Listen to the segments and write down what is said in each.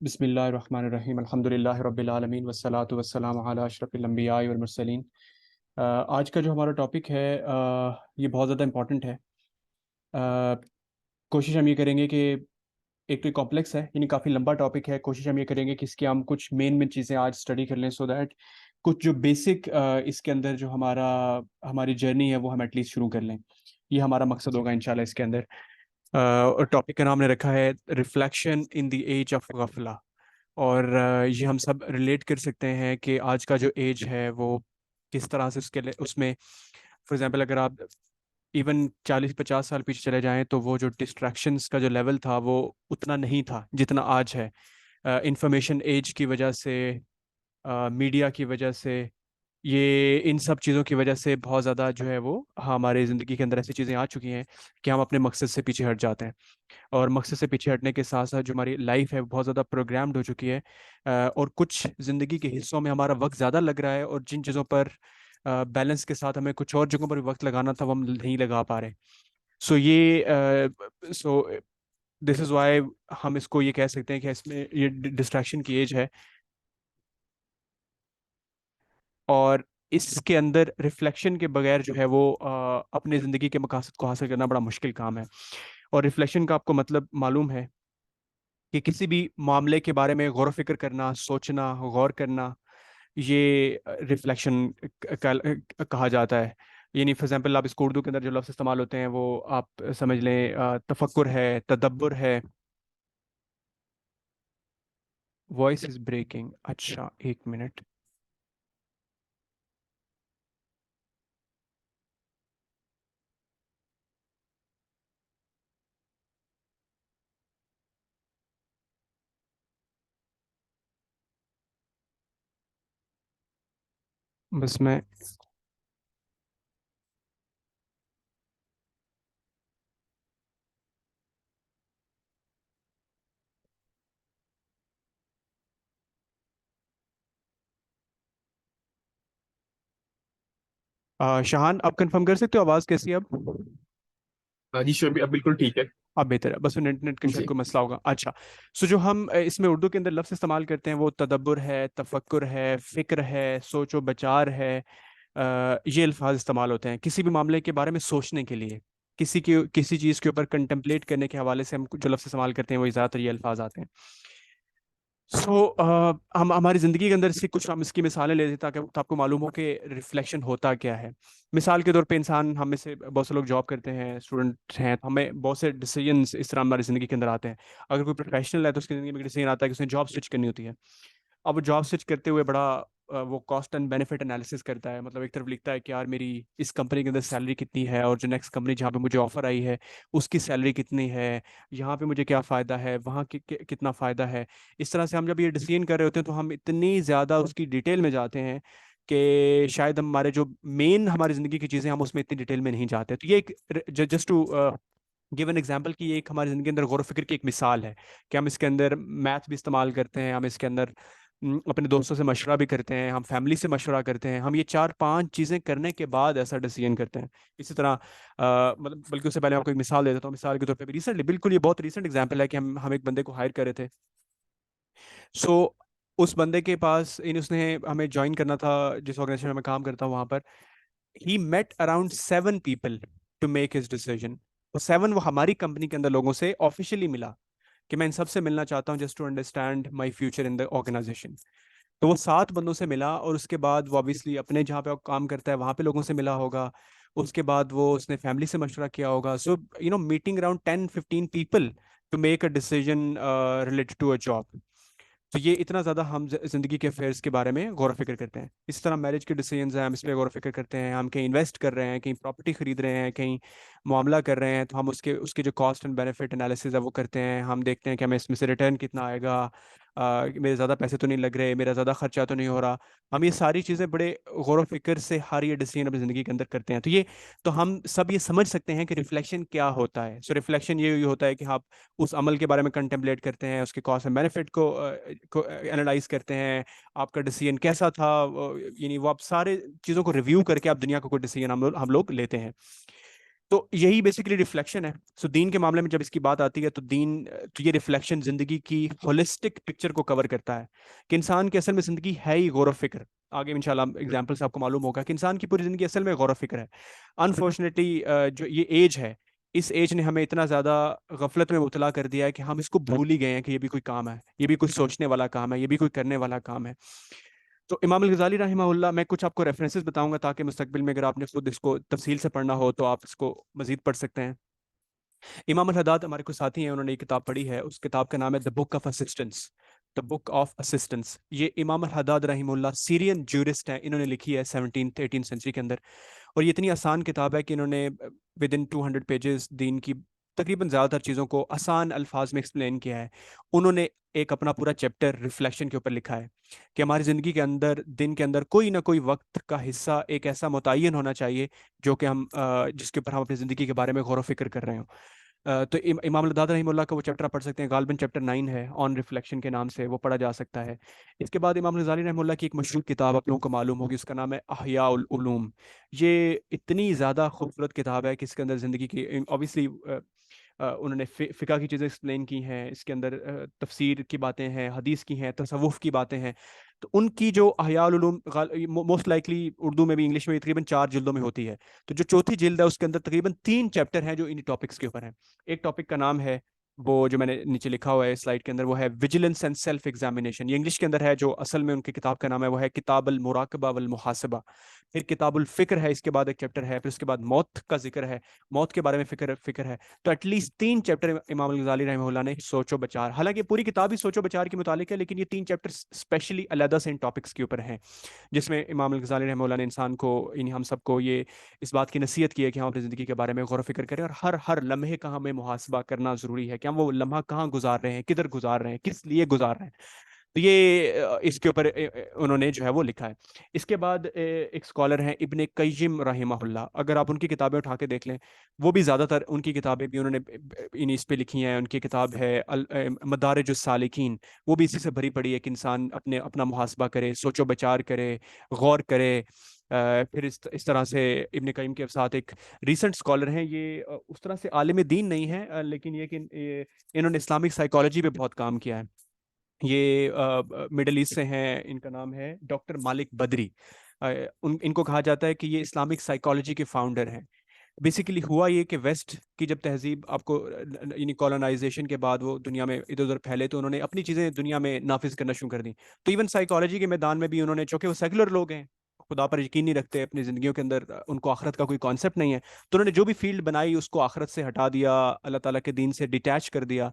بسم اللہ الرحمن الرحیم الحمد للہ رب العالمین والصلاة والسلام علی اشرف الانبیاء والمرسلین۔ آج کا جو ہمارا ٹاپک ہے یہ بہت زیادہ امپورٹنٹ ہے۔ آ، کوشش ہم یہ کریں گے کہ ایک تو کمپلیکس ہے، یعنی کافی لمبا ٹاپک ہے۔ کوشش ہم یہ کریں گے کہ اس کے ہم کچھ مین چیزیں آج اسٹڈی کر لیں، سو دیٹ کچھ جو بیسک اس کے اندر جو ہماری جرنی ہے وہ ہم ایٹ لیسٹ شروع کر لیں۔ یہ ہمارا مقصد ہوگا انشاءاللہ اس کے اندر۔ اور ٹاپک کا نام نے رکھا ہے reflection in the age of غفلہ۔ اور یہ ہم سب ریلیٹ کر سکتے ہیں کہ آج کا جو ایج ہے وہ کس طرح سے اس میں فار ایگزامپل اگر آپ ایون 40-50 سال پیچھے چلے جائیں تو وہ جو ڈسٹریکشنس کا جو لیول تھا وہ اتنا نہیں تھا جتنا آج ہے۔ انفارمیشن ایج کی وجہ سے، میڈیا کی وجہ سے، یہ ان سب چیزوں کی وجہ سے بہت زیادہ جو ہے وہ ہمارے زندگی کے اندر ایسی چیزیں آ چکی ہیں کہ ہم اپنے مقصد سے پیچھے ہٹ جاتے ہیں۔ اور مقصد سے پیچھے ہٹنے کے ساتھ ساتھ جو ہماری لائف ہے وہ بہت زیادہ پروگرامڈ ہو چکی ہے، اور کچھ زندگی کے حصوں میں ہمارا وقت زیادہ لگ رہا ہے، اور جن چیزوں پر بیلنس کے ساتھ ہمیں کچھ اور جگہوں پر بھی وقت لگانا تھا وہ ہم نہیں لگا پا رہے۔ سو دس از وائی ہم اس کو یہ کہہ سکتے ہیں کہ اس میں یہ ڈسٹریکشن کی ایج ہے، اور اس کے اندر ریفلیکشن کے بغیر جو ہے وہ اپنے زندگی کے مقاصد کو حاصل کرنا بڑا مشکل کام ہے۔ اور ریفلیکشن کا آپ کو مطلب معلوم ہے کہ کسی بھی معاملے کے بارے میں غور و فکر کرنا، سوچنا، غور کرنا، یہ ریفلیکشن کہا جاتا ہے۔ یعنی فار ایگزامپل آپ اس کو اردو کے اندر جو لفظ استعمال ہوتے ہیں وہ آپ سمجھ لیں تفکر ہے، تدبر ہے۔ وائس از بریکنگ، اچھا ایک منٹ، بس میں شاہان آپ کنفرم کر سکتے ہو آواز کیسی ہے اب؟ ہاں جی شور بھی اب بالکل ٹھیک ہے اب بہتر ہے، بس انٹرنیٹ کا شاید جی۔ کوئی مسئلہ ہوگا۔ اچھا، سو جو ہم اس میں اردو کے اندر لفظ استعمال کرتے ہیں وہ تدبر ہے، تفکر ہے، فکر ہے، سوچ و بچار ہے۔ یہ الفاظ استعمال ہوتے ہیں کسی بھی معاملے کے بارے میں سوچنے کے لیے، کسی چیز کے اوپر کنٹمپلیٹ کرنے کے حوالے سے ہم جو لفظ استعمال کرتے ہیں وہ زیادہ تر یہ الفاظ آتے ہیں۔ سو ہم ہماری زندگی کے اندر سے کچھ ہم اس کی مثالیں لے لیتے تاکہ آپ کو معلوم ہو کہ ریفلیکشن ہوتا کیا ہے۔ مثال کے طور پہ ہم میں سے بہت سے لوگ جاب کرتے ہیں، اسٹوڈنٹ ہیں، تو ہمیں بہت سے ڈیسیجنس اس طرح ہماری زندگی کے اندر آتے ہیں۔ اگر کوئی پروفیشنل ہے تو اس کی زندگی میں ڈیسیجن آتا ہے کہ اس نے جاب سوئچ کرنی ہوتی ہے۔ اب وہ جاب سوئچ کرتے ہوئے بڑا وہ کاسٹ اینڈ بینیفٹ انالیسس کرتا ہے، مطلب ایک طرف لکھتا ہے کہ یار میری اس کمپنی کے اندر سیلری کتنی ہے، اور جو نیکسٹ کمپنی جہاں پہ مجھے آفر آئی ہے اس کی سیلری کتنی ہے، یہاں پہ مجھے کیا فائدہ ہے، وہاں کتنا فائدہ ہے۔ اس طرح سے ہم جب یہ ڈیسیجن کر رہے ہوتے ہیں تو ہم اتنی زیادہ اس کی ڈیٹیل میں جاتے ہیں کہ شاید ہمارے جو مین ہماری زندگی کی چیزیں ہم اس میں اتنی ڈیٹیل میں نہیں جاتے۔ تو یہ ایک just to give an example کی یہ ایک ہماری زندگی کے اندر غور و فکر کی ایک مثال ہے کہ ہم اس کے اندر میتھ بھی استعمال کرتے ہیں، ہم اس کے اندر اپنے دوستوں سے مشورہ بھی کرتے ہیں، ہم فیملی سے مشورہ کرتے ہیں، ہم یہ 4-5 چیزیں کرنے کے بعد ایسا ڈیسیجن کرتے ہیں۔ اسی طرح مطلب بلکہ اس سے پہلے آپ کو ایک مثال دے دیتا ہوں۔ مثال کے طور پہ ریسنٹلی، بالکل یہ بہت ریسنٹ ایگزامپل ہے کہ ہم ایک بندے کو ہائر کر رہے تھے۔ سو اس بندے کے پاس اس نے ہمیں جوائن کرنا تھا جس آرگنائزیشن میں میں کام کرتا ہوں وہاں پر۔ He meet around 7 people to make his decision. 7 وہ ہماری کمپنی کے اندر لوگوں سے آفیشلی ملا کہ میں ان سب سے ملنا چاہتا ہوں just to understand my future in the organization. تو وہ 7 بندوں سے ملا، اور اس کے بعد وہ obviously اپنے جہاں پہ وہ کام کرتا ہے وہاں پہ لوگوں سے ملا ہوگا۔ اس کے بعد اس نے فیملی سے مشورہ کیا ہوگا۔ So meeting around 10-15 people to make a decision related to a job. تو یہ اتنا زیادہ ہم زندگی کے افیئرس کے بارے میں غور و فکر کرتے ہیں۔ اسی طرح میرج کے ڈیسیجنز ہیں، ہم اس پہ غور و فکر کرتے ہیں۔ ہم کہیں انویسٹ کر رہے ہیں، کہیں پراپرٹی خرید رہے ہیں، کہیں معاملہ کر رہے ہیں، تو ہم اس کے جو کاسٹ اینڈ بینیفٹ انالیسز ہے وہ کرتے ہیں۔ ہم دیکھتے ہیں کہ ہمیں اس میں سے ریٹرن کتنا آئے گا، میرے زیادہ پیسے تو نہیں لگ رہے، میرا زیادہ خرچہ تو نہیں ہو رہا۔ ہم یہ ساری چیزیں بڑے غور و فکر سے ہر یہ ڈیسیجن اپنی زندگی کے اندر کرتے ہیں۔ تو ہم سب یہ سمجھ سکتے ہیں کہ ریفلیکشن کیا ہوتا ہے۔ سو ریفلیکشن یہ ہوتا ہے کہ آپ اس عمل کے بارے میں کنٹمپلیٹ کرتے ہیں، اس کے کاسٹ اینڈ بینیفٹ کو انالائز کرتے ہیں، آپ کا ڈیسیجن کیسا تھا، یعنی وہ آپ سارے چیزوں کو ریویو کر کے آپ دنیا کو کوئی ڈیسیجن ہم لوگ لیتے ہیں۔ تو یہی بیسیکلی ریفلیکشن ہے. سو دین کے معاملے میں جب اس کی بات آتی ہے تو دین، تو یہ ریفلیکشن زندگی کی ہولسٹک پکچر کو کور کرتا ہے کہ انسان کی اصل میں زندگی ہے ہی غور و فکر. آگے انشاءاللہ اگزامپل سے آپ کو معلوم ہوگا کہ انسان کی پوری زندگی اصل میں غور و فکر ہے. انفارچونیٹلی جو یہ ایج ہے، اس ایج نے ہمیں اتنا زیادہ غفلت میں مبتلا کر دیا ہے کہ ہم اس کو بھول ہی گئے ہیں کہ یہ بھی کوئی کام ہے، یہ بھی کوئی سوچنے والا کام ہے، یہ بھی کوئی کرنے والا کام ہے. تو امام الغزالی رحمہ اللہ، میں کچھ آپ کو ریفرنسز بتاؤں گا تاکہ مستقبل میں اگر آپ نے خود اس کو تفصیل سے پڑھنا ہو تو آپ اس کو مزید پڑھ سکتے ہیں. امام الحداد ہمارے کوئی ساتھی ہیں، انہوں نے ایک کتاب پڑھی ہے، اس کتاب کا نام ہے the book of assistance. The book of assistance, یہ امام الحداد رحمہ اللہ سیرین جورسٹ ہیں، انہوں نے لکھی ہے 17th 18th سینچری کے اندر. اور یہ اتنی آسان کتاب ہے کہ انہوں نے ود ان 200 پیجز دین کی تقریباً زیادہ تر چیزوں کو آسان الفاظ میں ایکسپلین کیا ہے. انہوں نے ایک اپنا پورا چیپٹر ریفلیکشن کے اوپر لکھا ہے کہ ہماری زندگی کے اندر، دن کے اندر کوئی نہ کوئی وقت کا حصہ ایک ایسا متعین ہونا چاہیے جو کہ ہم جس کے اوپر ہم اپنی زندگی کے بارے میں غور و فکر کر رہے ہوں. تو امام الداد رحمہ اللہ کا وہ چیپٹر آپ پڑھ سکتے ہیں، غالباً چیپٹر 9 ہے، آن ریفلیکشن کے نام سے وہ پڑھا جا سکتا ہے. اس کے بعد امام الغزالی رحمہ اللہ کی ایک مشہور کتاب آپ لوگوں کو معلوم ہوگی، اس کا نام ہے احیاء العلوم. یہ اتنی زیادہ خوبصورت کتاب ہے کہ اس کے اندر زندگی کی اوبیسلی انہوں نے فقہ کی چیزیں ایکسپلین کی ہیں، اس کے اندر تفسیر کی باتیں ہیں، حدیث کی ہیں، تصوف کی باتیں ہیں. تو ان کی جو احیاء العلوم موسٹ لائکلی اردو میں بھی انگلش میں بھی تقریباً 4 جلدوں میں ہوتی ہے. تو جو چوتھی جلد ہے اس کے اندر تقریباً 3 چیپٹر ہیں جو ان ٹاپکس کے اوپر ہیں. ایک ٹاپک کا نام ہے، وہ جو میں نے نیچے لکھا ہوا ہے سلائڈ کے اندر، وہ ہے ویجیلنس اینڈ سیلف ایگزامینیشن. یہ انگلش کے اندر ہے، جو اصل میں ان کی کتاب کا نام ہے وہ ہے کتاب المراقبہ والمحاسبہ. پھر کتاب الفکر ہے، اس کے بعد ایک چیپٹر ہے، پھر اس کے بعد موت کا ذکر ہے، موت کے بارے میں فکر ہے. تو ایٹ لیسٹ 3 چیپٹر امام الغزالی رحمہ اللہ نے سوچ و بچار، حالانکہ پوری کتاب ہی سوچ و بچار کے متعلق ہے، لیکن یہ 3 چیپٹر اسپیشلی علیحدہ سے ان ٹاپکس کے اوپر ہیں، جس میں امام الغزالی رحمہ اللہ نے انسان کو، یعنی ہم سب کو یہ اس بات کی نصیحت کی ہے کہ ہم اپنی زندگی کے بارے میں غور و فکر کریں، اور ہر لمحے کا ہمیں محاسبہ کرنا ضروری ہے کہ ہم وہ لمحہ کہاں گزار رہے ہیں، کدھر گزار رہے ہیں، کس لیے گزار رہے ہیں. تو یہ اس کے اوپر انہوں نے جو ہے وہ لکھا ہے. اس کے بعد ایک اسکالر ہیں ابن قیم رحمہ اللہ، اگر آپ ان کی کتابیں اٹھا کے دیکھ لیں، وہ بھی زیادہ تر ان کی کتابیں بھی انہوں نے اس پہ لکھی ہیں. ان کی کتاب ہے مدارج السالکین، وہ بھی اسی سے بھری پڑی ہے کہ انسان اپنا محاسبہ کرے، سوچ و بچار کرے، غور کرے. پھر اس طرح سے ابن قیم کے ساتھ ایک ریسنٹ اسکالر ہیں، یہ اس طرح سے عالم دین نہیں ہے، لیکن یہ کہ انہوں نے اسلامک سائیکالوجی پہ بہت کام کیا ہے. یہ مڈل ایسٹ سے ہیں، ان کا نام ہے ڈاکٹر مالک بدری. ان کو کہا جاتا ہے کہ یہ اسلامک سائیکالوجی کے فاؤنڈر ہیں. بیسیکلی ہوا یہ کہ ویسٹ کی جب تہذیب آپ کو، یعنی کولونائزیشن کے بعد وہ دنیا میں ادھر ادھر پھیلے، تو انہوں نے اپنی چیزیں دنیا میں نافذ کرنا شروع کر دیں. تو ایون سائیکالوجی کے میدان میں بھی انہوں نے، چونکہ وہ سیکولر لوگ ہیں، خدا پر یقین نہیں رکھتے، اپنی زندگیوں کے اندر ان کو آخرت کا کوئی کانسیپٹ نہیں ہے، تو انہوں نے جو بھی فیلڈ بنائی اس کو آخرت سے ہٹا دیا، اللہ تعالیٰ کے دین سے ڈیٹیچ کر دیا.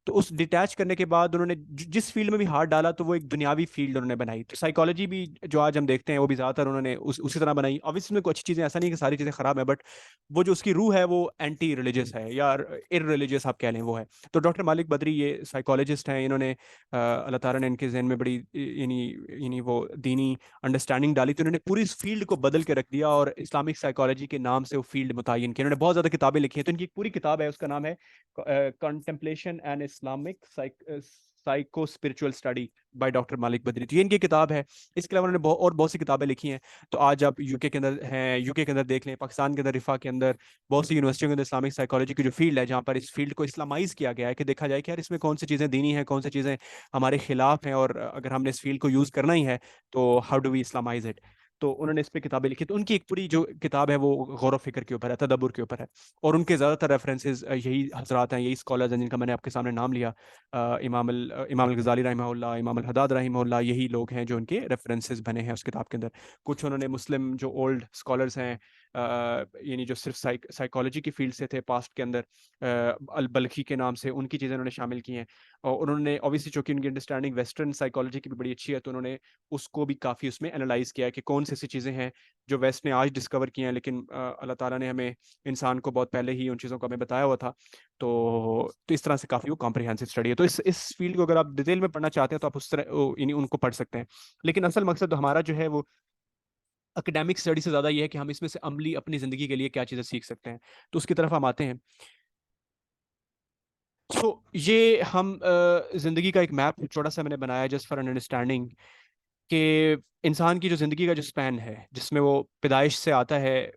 تو اس ڈیٹیچ کرنے کے بعد انہوں نے جس فیلڈ میں بھی ہاتھ ڈالا تو وہ ایک دنیاوی فیلڈ انہوں نے بنائی. تو سائیکالوجی بھی جو آج ہم دیکھتے ہیں وہ بھی زیادہ تر انہوں نے اسی طرح بنائی. اوبیسلی میں کوئی اچھی چیزیں، ایسا نہیں کہ ساری چیزیں خراب ہیں، بٹ وہ جو اس کی روح ہے وہ اینٹی ریلیجس ہے، یا ار ریلیجس آپ کہہ لیں، وہ ہے. تو ڈاکٹر مالک بدری یہ سائیکالوجسٹ ہیں، انہوں نے اللہ تعالیٰ نے ان کے ذہن میں بڑی یعنی وہ دینی انڈرسٹینڈنگ ڈالی، تو انہوں نے پوری اس فیلڈ کو بدل کے رکھ دیا اور اسلامک سائیکالوجی کے نام سے وہ فیلڈ متعین کی. انہوں نے بہت زیادہ کتابیں لکھی ہیں. تو ان کی ایک پوری کتاب ہے، اس کا نام ہے contemplation and Islamic psycho spiritual study by doctor Malik Badri. تو یہ ان کی کتاب ہے. اس کے علاوہ انہوں نے اور بہت سی کتابیں لکھی ہیں. تو آج آپ یو کے اندر ہیں، یو کے اندر دیکھ لیں، پاکستان کے اندر رفا کے اندر بہت سی یونیورسٹیوں کے اندر اسلامک سائیکالوجی کی جو فیلڈ ہے، جہاں پر اس فیلڈ کو اسلامائز کیا گیا ہے کہ دیکھا جائے کہ یار اس میں کون سی چیزیں دینی ہیں، کون سی چیزیں ہمارے خلاف ہیں، اور اگر ہم نے اس فیلڈ کو یوز کرنا ہی ہے تو how do we Islamize it. تو انہوں نے اس پہ کتابیں لکھی. تو ان کی ایک پوری جو کتاب ہے وہ غور و فکر کے اوپر ہے، تدبر کے اوپر ہے. اور ان کے زیادہ تر ریفرنسز یہی حضرات ہیں، یہی اسکالرز ہیں جن کا میں نے آپ کے سامنے نام لیا. امام الغزالی رحمہ اللہ، امام الحداد رحمہ اللہ، یہی لوگ ہیں جو ان کے ریفرنسز بنے ہیں اس کتاب کے اندر. کچھ انہوں نے مسلم جو اولڈ اسکالرز ہیں، یعنی جو صرف سائیکالوجی کی فیلڈ سے تھے پاسٹ کے اندر، البلخی کے نام سے، ان کی چیزیں انہوں نے شامل کی ہیں. اور انہوں نے اوبیسلی چونکہ ان کی انڈرسٹینڈنگ ویسٹرن سائیکالوجی کی بھی بڑی اچھی ہے، تو انہوں نے اس کو بھی کافی اس میں انالائز کیا کہ کون سی ایسی چیزیں ہیں جو ویسٹ نے آج ڈسکور کی ہیں، لیکن اللہ تعالیٰ نے ہمیں، انسان کو، بہت پہلے ہی ان چیزوں کو ہمیں بتایا ہوا تھا. تو اس طرح سے کافی وہ کمپریہنسو اسٹڈی ہے. تو اس فیلڈ کو اگر آپ ڈیٹیل میں پڑھنا چاہتے ہیں تو آپ اس طرح یعنی ان کو پڑھ سکتے ہیں. لیکن اصل مقصد ہمارا جو ہے وہ اکیڈیمک اسٹڈی سے زیادہ یہ ہے کہ ہم اس میں سے عملی اپنی زندگی کے لیے کیا چیزیں سیکھ سکتے ہیں. تو اس کی طرف ہم آتے ہیں. سو یہ ہم زندگی کا ایک میپ چھوٹا سا میں نے بنایا جسٹ فار انڈرسٹینڈنگ کہ انسان کی جو زندگی کا جو سپین ہے، جس میں وہ پیدائش سے آتا ہے،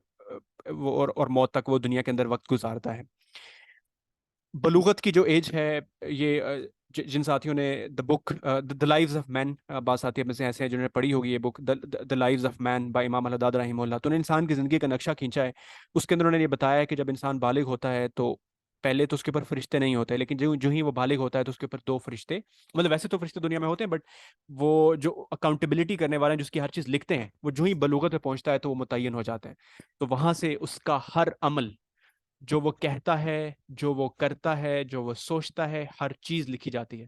اور موت تک وہ دنیا کے اندر وقت گزارتا ہے. بلوغت کی جو ایج ہے، یہ جن ساتھیوں نے دا بک دا لائیوز آف مین، بعض ساتھی میں سے ایسے ہیں جنہوں نے پڑھی ہوگی یہ بک دا لائیوز آف مین بائی امام الحداد رحمہ اللہ، تو انہوں نے انسان کی زندگی کا نقشہ کھینچا ہے. اس کے اندر انہوں نے یہ بتایا ہے کہ جب انسان بالغ ہوتا ہے تو پہلے تو اس کے اوپر فرشتے نہیں ہوتے، لیکن جو ہی وہ بالغ ہوتا ہے تو اس کے اوپر 2 فرشتے، مطلب ویسے تو فرشتے دنیا میں ہوتے ہیں، بٹ وہ جو اکاؤنٹیبلٹی کرنے والے ہیں، جس کی ہر چیز لکھتے ہیں، وہ جو ہی بلوغت پہ پہنچتا ہے تو وہ متعین ہو جاتے ہیں. تو وہاں سے اس کا ہر عمل، جو وہ کہتا ہے، جو وہ کرتا ہے، جو وہ سوچتا ہے، ہر چیز لکھی جاتی ہے.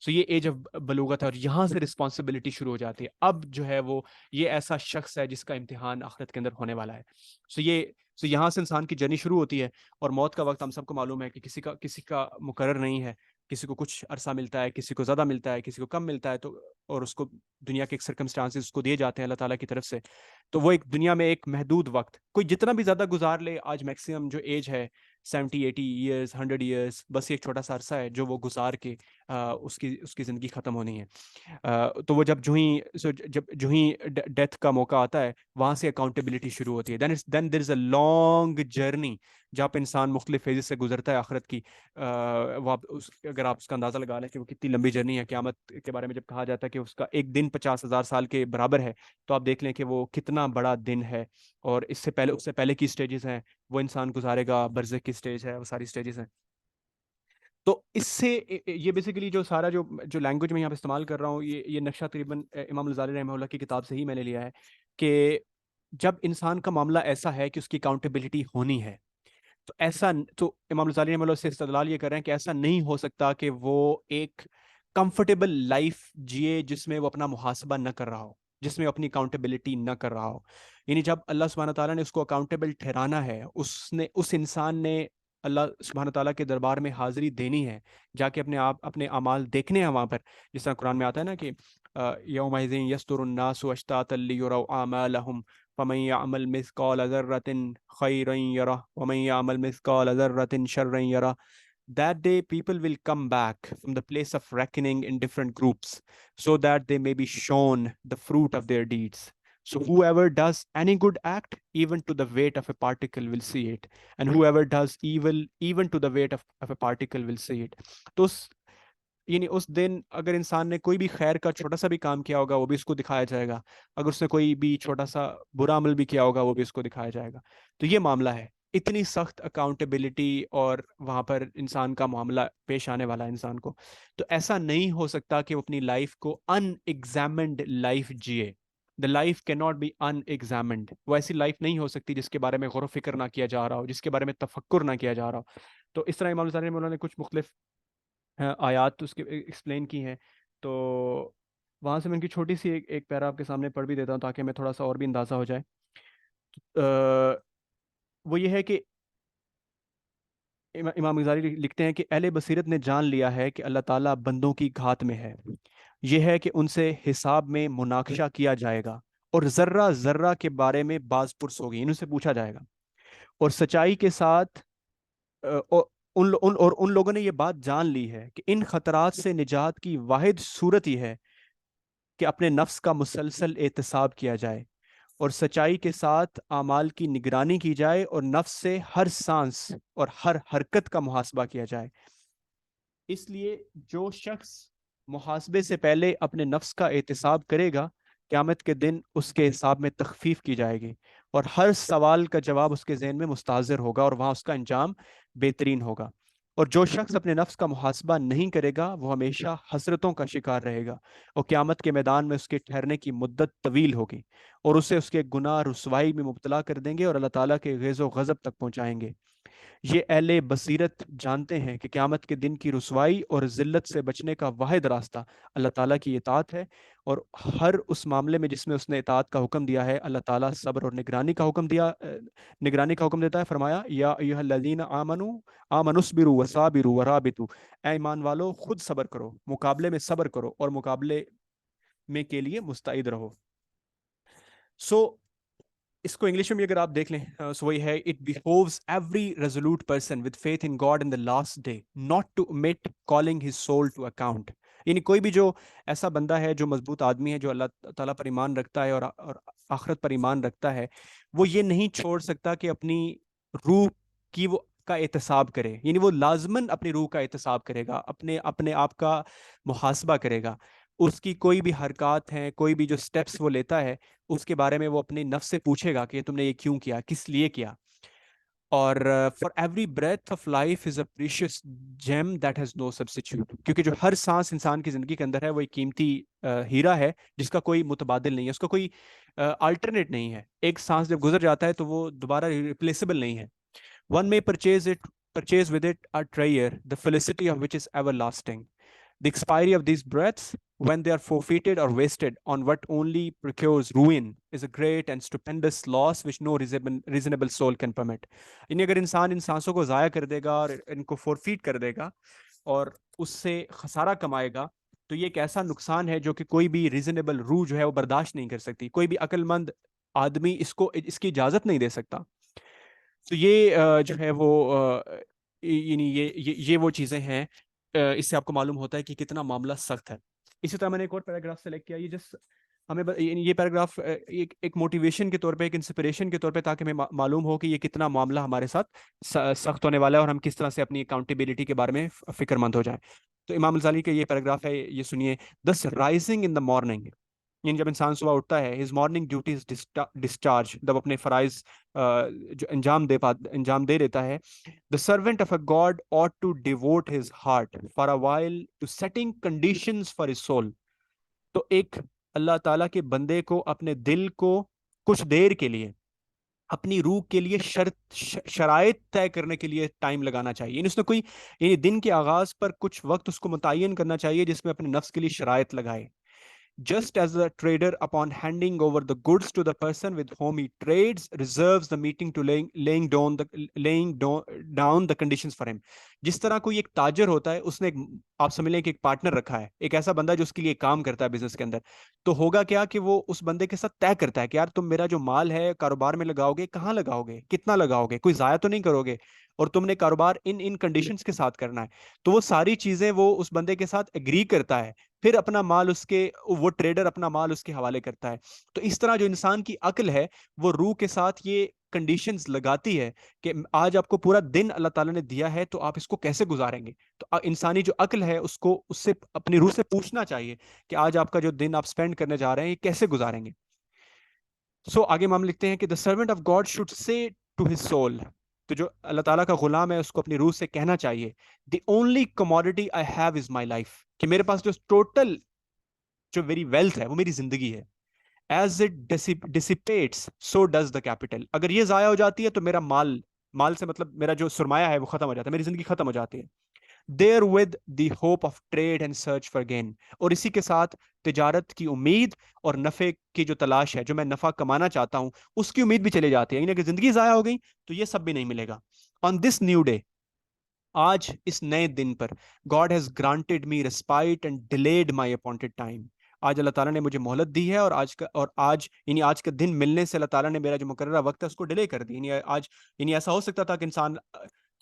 سو یہ ایج آف بلوغت ہے، اور یہاں سے رسپانسبلٹی شروع ہو جاتی ہے. اب جو ہے وہ یہ ایسا شخص ہے جس کا امتحان آخرت کے اندر ہونے والا ہے. سو یہاں سے انسان کی جرنی شروع ہوتی ہے. اور موت کا وقت ہم سب کو معلوم ہے کہ کسی کا مقرر نہیں ہے. کسی کو کچھ عرصہ ملتا ہے، کسی کو زیادہ ملتا ہے، کسی کو کم ملتا ہے، تو اور اس کو دنیا کے ایک سرکمسٹانسز اس کو دیے جاتے ہیں اللہ تعالیٰ کی طرف سے. تو وہ ایک دنیا میں ایک محدود وقت، کوئی جتنا بھی زیادہ گزار لے، آج میکسیمم جو ایج ہے 70 80 ایئرس 100 ایئرس، بس ایک چھوٹا سا عرصہ ہے جو وہ گزار کے اس کی زندگی ختم ہونی ہے. تو وہ جب جو ہی ڈیتھ کا موقع آتا ہے، وہاں سے اکاؤنٹیبلٹی شروع ہوتی ہے. دین دیر از اے لانگ جرنی جہاں پہ انسان مختلف فیزز سے گزرتا ہے آخرت کی. اگر آپ اس کا اندازہ لگا لیں کہ وہ کتنی لمبی جرنی ہے، قیامت کے بارے میں جب کہا جاتا ہے کہ اس کا ایک دن 50,000 سال کے برابر ہے، تو آپ دیکھ لیں کہ وہ کتنا بڑا دن ہے. اور اس سے پہلے کی سٹیجز ہیں وہ انسان گزارے گا، برزخ کی سٹیج ہے، وہ ساری سٹیجز ہیں. تو اس سے یہ بیسیکلی جو سارا جو لینگویج میں یہاں پہ استعمال کر رہا ہوں، یہ نقشہ تقریباً امام الغزالی رحمہ اللہ کی کتاب سے ہی میں نے لیا ہے، کہ جب انسان کا معاملہ ایسا ہے کہ اس کی اکاؤنٹیبلٹی ہونی ہے، تو امام الغزالی رحمہ اللہ سے استدلال یہ کر رہے ہیں کہ ایسا نہیں ہو سکتا کہ وہ ایک کمفرٹیبل لائف جیے جس میں وہ اپنا محاسبہ نہ کر رہا ہو، جس میں اپنی اکاؤنٹیبلٹی نہ کر رہا ہو. یعنی جب اللہ سبحانہ تعالیٰ نے اس کو اکاؤنٹیبل ٹھہرانا ہے، اس انسان نے اللہ سبحانہ تعالیٰ کے دربار میں حاضری دینی ہے، جا کے اپنے اعمال دیکھنے ہیں وہاں پر. جس طرح قرآن میں آتا ہے نا کہ یومئذ یصدر الناس اشتاتا لیروا اعمالهم فمن يعمل مثقال ذرة خيرا يره ومن يعمل مثقال ذرة شرا يره. That day people will come back from the place of reckoning in different groups so that they may be shown the fruit of their deeds. So whoever does any good act, even to the weight of a particle will see it, and whoever does evil, even to the weight of a particle will see it. تو یعنی اس دن اگر انسان نے کوئی بھی خیر کا چھوٹا سا بھی کام کیا ہوگا وہ بھی اس کو دکھایا جائے گا، اگر اس نے کوئی بھی چھوٹا سا برا عمل بھی کیا ہوگا وہ بھی اس کو دکھایا جائے گا. تو یہ معاملہ ہے، اتنی سخت اکاؤنٹیبلٹی اور وہاں پر انسان کا معاملہ پیش آنے والا ہے انسان کو. تو ایسا نہیں ہو سکتا کہ وہ اپنی لائف کو ان ایگزامنڈ لائف جیے. دا لائف کی ناٹ بی ان ایگزامنڈ. وہ ایسی لائف نہیں ہو سکتی جس کے بارے میں غور و فکر نہ کیا جا رہا ہو، جس کے بارے میں تفکر نہ کیا جا رہا ہو. تو اس طرح امام الغزالی رحمہ اللہ نے کچھ مختلف آیات اس کے ایکسپلین کی ہیں. تو وہاں سے میں ان کی چھوٹی سی ایک پیرا آپ کے سامنے پڑھ بھی دیتا ہوں تاکہ میں تھوڑا سا اور بھی اندازہ ہو جائے. وہ یہ ہے کہ امام غزالی لکھتے ہیں کہ اہل بصیرت نے جان لیا ہے کہ اللہ تعالیٰ بندوں کی گھات میں ہے. یہ ہے کہ ان سے حساب میں مناقشہ کیا جائے گا اور ذرہ ذرہ کے بارے میں باز پرس ہوگی، ان سے پوچھا جائے گا. اور سچائی کے ساتھ ان لوگوں نے یہ بات جان لی ہے کہ ان خطرات سے نجات کی واحد صورت یہ ہے کہ اپنے نفس کا مسلسل احتساب کیا جائے اور سچائی کے ساتھ اعمال کی نگرانی کی جائے اور نفس سے ہر سانس اور ہر حرکت کا محاسبہ کیا جائے. اس لیے جو شخص محاسبے سے پہلے اپنے نفس کا احتساب کرے گا، قیامت کے دن اس کے حساب میں تخفیف کی جائے گی اور ہر سوال کا جواب اس کے ذہن میں مستحضر ہوگا اور وہاں اس کا انجام بہترین ہوگا. اور جو شخص اپنے نفس کا محاسبہ نہیں کرے گا وہ ہمیشہ حسرتوں کا شکار رہے گا اور قیامت کے میدان میں اس کے ٹھہرنے کی مدت طویل ہوگی اور اسے اس کے گناہ رسوائی میں مبتلا کر دیں گے اور اللہ تعالیٰ کے غیظ و غضب تک پہنچائیں گے. یہ اہل بصیرت جانتے ہیں کہ قیامت کے دن کی رسوائی اور ذلت سے بچنے کا واحد راستہ اللہ تعالیٰ کی اطاعت ہے، اور ہر اس معاملے میں جس میں اس نے اطاعت کا حکم دیا ہے اللہ تعالیٰ صبر اور نگرانی کا حکم دیتا ہے. فرمایا یا ایھا الذین آمنوا اصبروا وصابروا ورابطوا، اے ایمان والو خود صبر کرو، مقابلے میں صبر کرو اور مقابلے میں کے لیے مستعد رہو. اس کو انگلش میں بھی اگر آپ دیکھ لیں سو وہی ہے it behooves every resolute person with faith in God on the last day not to omit calling his soul to account یعنی کوئی بھی جو ایسا بندہ ہے جو مضبوط آدمی ہے، جو اللہ تعالیٰ پر ایمان رکھتا ہے اور آخرت پر ایمان رکھتا ہے، وہ یہ نہیں چھوڑ سکتا کہ اپنی روح کی وہ کا احتساب کرے. یعنی وہ لازماً اپنی روح کا احتساب کرے گا، اپنے آپ کا محاسبہ کرے گا. اس کی کوئی بھی حرکات ہیں، کوئی بھی جو سٹیپس وہ لیتا ہے، اس کے بارے میں وہ اپنے نفس سے پوچھے گا کہ تم نے یہ کیوں کیا، کس لیے کیا. اور for every breath of life is a precious gem that has no substitute. کیونکہ جو ہر سانس انسان کی زندگی کے اندر ہے وہ ایک قیمتی ہیرا ہے جس کا کوئی متبادل نہیں ہے، اس کا کوئی الٹرنیٹ نہیں ہے. ایک سانس جب گزر جاتا ہے تو وہ دوبارہ ریپلیسیبل نہیں ہے. One may purchase with it a treasure, the felicity of which is everlasting. The expiry of these breaths, when they are forfeited or wasted on what only procures ruin, is a great and stupendous loss which no reasonable soul can permit. یعنی اگر انسان ان سانسوں کو ضائع کر دے گا اور ان کو فورفیٹ کر دے گا اور اس سے خسارہ کمائے گا، تو یہ ایک ایسا نقصان ہے جو کہ کوئی بھی ریزنیبل روح جو ہے وہ برداشت نہیں کر سکتی. کوئی بھی عقل مند آدمی اس کی اجازت نہیں دے سکتا. تو یہ جو ہے وہ یعنی یہ وہ چیزیں ہیں. اس سے آپ کو معلوم ہوتا ہے کہ کتنا معاملہ سخت ہے. اسی طرح میں نے ایک اور پیراگراف سلیکٹ کیا، یہ جس ہمیں یہ پیراگراف ایک موٹیویشن کے طور پہ، ایک انسپریشن کے طور پہ، تاکہ ہمیں معلوم ہو کہ یہ کتنا معاملہ ہمارے ساتھ سخت ہونے والا ہے اور ہم کس طرح سے اپنی اکاؤنٹیبلٹی کے بارے میں فکر مند ہو جائیں. تو امام غزالی کا یہ پیراگراف ہے، یہ سنیے. دس رائزنگ ان دا مارننگ، یعنی جب انسان صبح اٹھتا ہے، ہز مارننگ ڈیوٹیز ڈسچارج، جب اپنے فرائض جو انجام دے دیتا ہے. The servant of a God ought to devote his heart for a while to setting conditions for his soul. تو ایک اللہ تعالیٰ کے بندے کو اپنے دل کو کچھ دیر کے لیے اپنی روح کے لیے شرائط طے کرنے کے لیے ٹائم لگانا چاہیے. یعنی اس نے کوئی، یعنی دن کے آغاز پر کچھ وقت اس کو متعین کرنا چاہیے جس میں اپنے نفس کے لیے شرائط لگائے. Just as the trader, upon handing over the goods to the person with whom he trades, reserves the meeting to laying down the conditions for him. جس طرح کوئی ایک تاجر ہوتا ہے، اس نے آپ سمجھ لیں کہ ایک پارٹنر رکھا ہے، ایک ایسا بندہ جو اس کے لیے کام کرتا ہے بزنس کے اندر. تو ہوگا کیا کہ وہ اس بندے کے ساتھ طے کرتا ہے کہ یار تم میرا جو مال ہے کاروبار میں لگاؤ گے، کہاں لگاؤ گے، کتنا لگاؤ گے، کوئی ضائع تو نہیں کرو گے، اور تم نے کاروبار ان کنڈیشنز کے ساتھ کرنا ہے. تو وہ ساری چیزیں وہ اس بندے کے ساتھ ایگری کرتا ہے، پھر اپنا مال وہ ٹریڈر اپنا مال اس کے حوالے کرتا ہے. تو اس طرح جو انسان کی عقل ہے وہ روح کے ساتھ یہ کنڈیشنز لگاتی ہے کہ آج آپ کو پورا دن اللہ تعالیٰ نے دیا ہے تو آپ اس کو کیسے گزاریں گے. تو انسانی جو عقل ہے اس کو اس سے اپنی روح سے پوچھنا چاہیے کہ آج آپ کا جو دن آپ سپینڈ کرنے جا رہے ہیں یہ کیسے گزاریں گے. سو آگے ہم لکھتے ہیں کہ the servant of God should say to his soul. تو جو اللہ تعالیٰ کا غلام ہے اس کو اپنی روح سے کہنا چاہیے the only commodity I have is my life. کہ میرے پاس جو ٹوٹل جو میری ویلتھ ہے وہ میری زندگی ہے. As it dissipates, so does the capital. اگر یہ ضائع ہو جاتی ہے تو میرا مال سے مطلب میرا جو سرمایہ ہے وہ ختم ہو جاتا ہے، میری زندگی ختم ہو جاتی ہے. There with the hope of trade and search for gain. اور اسی کے ساتھ تجارت کی امید اور نفع کی جو تلاش ہے، جو میں نفع کمانا چاہتا ہوں اس کی امید بھی چلی جاتی ہے. یعنی اگر زندگی ضائع ہو گئی تو یہ سب بھی نہیں ملے گا. On this new day, آج اس نئے دن پر God has granted me respite and delayed my appointed time. آج اللہ تعالیٰ نے مجھے مہلت دی ہے اور آج کا دن ملنے سے اللہ تعالیٰ نے میرا جو مقررہ وقت ہے اس کو ڈیلے کر دی. یعنی ایسا ہو سکتا تھا کہ انسان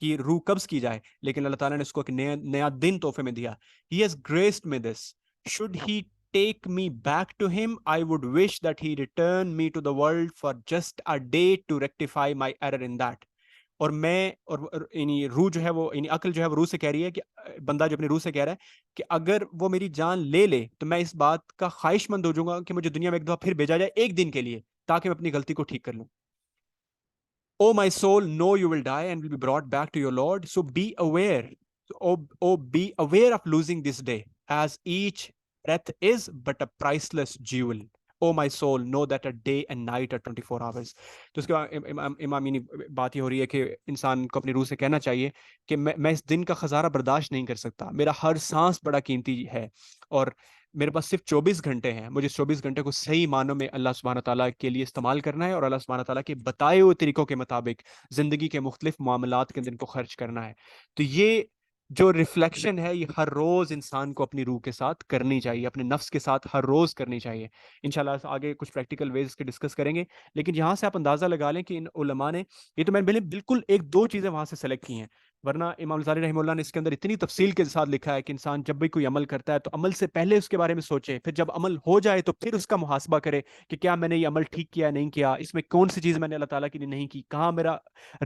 کی روح قبض کی جائے، لیکن اللہ تعالیٰ نے اس کو ایک نیا دن تحفے میں دیا. He has graced me this. Should he take me back to him, I would wish that he return me to the world for just a day to rectify my error in that. اور یعنی روح جو ہے وہ، یعنی عقل جو ہے وہ روح سے کہہ رہی ہے کہ بندہ جو اپنی روح سے کہہ رہا ہے کہ اگر وہ میری جان لے لے تو میں اس بات کا خواہش مند ہو جاؤں گا کہ مجھے دنیا میں ایک دفعہ پھر بھیجا جائے ایک دن کے لیے، تاکہ میں اپنی غلطی کو ٹھیک کر لوں. Oh my soul, know you will die and will be brought back to your Lord. So be aware. Be aware of losing this day, as each breath is but a priceless jewel. Oh my soul, know that a day and night are 24 hours. تو اس کے بعد امام بات یہ ہو رہی ہے کہ انسان کو اپنی روح سے کہنا چاہیے کہ میں اس دن کا خسارہ برداشت نہیں کر سکتا. میرا ہر سانس بڑا قیمتی ہے اور میرے پاس صرف 24 گھنٹے ہیں. مجھے 24 گھنٹے کو صحیح معنوں میں اللہ سبحانہ تعالیٰ کے لیے استعمال کرنا ہے اور اللہ سبحانہ تعالیٰ کے بتائے ہوئے طریقوں کے مطابق زندگی کے مختلف معاملات کے اندر ان کو خرچ کرنا ہے. تو یہ جو ریفلیکشن ہے یہ ہر روز انسان کو اپنی روح کے ساتھ کرنی چاہیے، اپنے نفس کے ساتھ ہر روز کرنی چاہیے. انشاءاللہ آگے کچھ پریکٹیکل ویز کے ڈسکس کریں گے، لیکن یہاں سے آپ اندازہ لگا لیں کہ ان علماء نے، یہ تو میں نے بالکل ایک دو چیزیں وہاں سے سلیکٹ کی ہیں، ورنہ امام غزالی رحمہ اللہ نے اس کے اندر اتنی تفصیل کے ساتھ لکھا ہے کہ انسان جب بھی کوئی عمل کرتا ہے تو عمل سے پہلے اس کے بارے میں سوچے، پھر جب عمل ہو جائے تو پھر اس کا محاسبہ کرے کہ کیا میں نے یہ عمل ٹھیک کیا نہیں کیا، اس میں کون سی چیز میں نے اللہ تعالیٰ کے لیے نہیں کی، کہاں میرا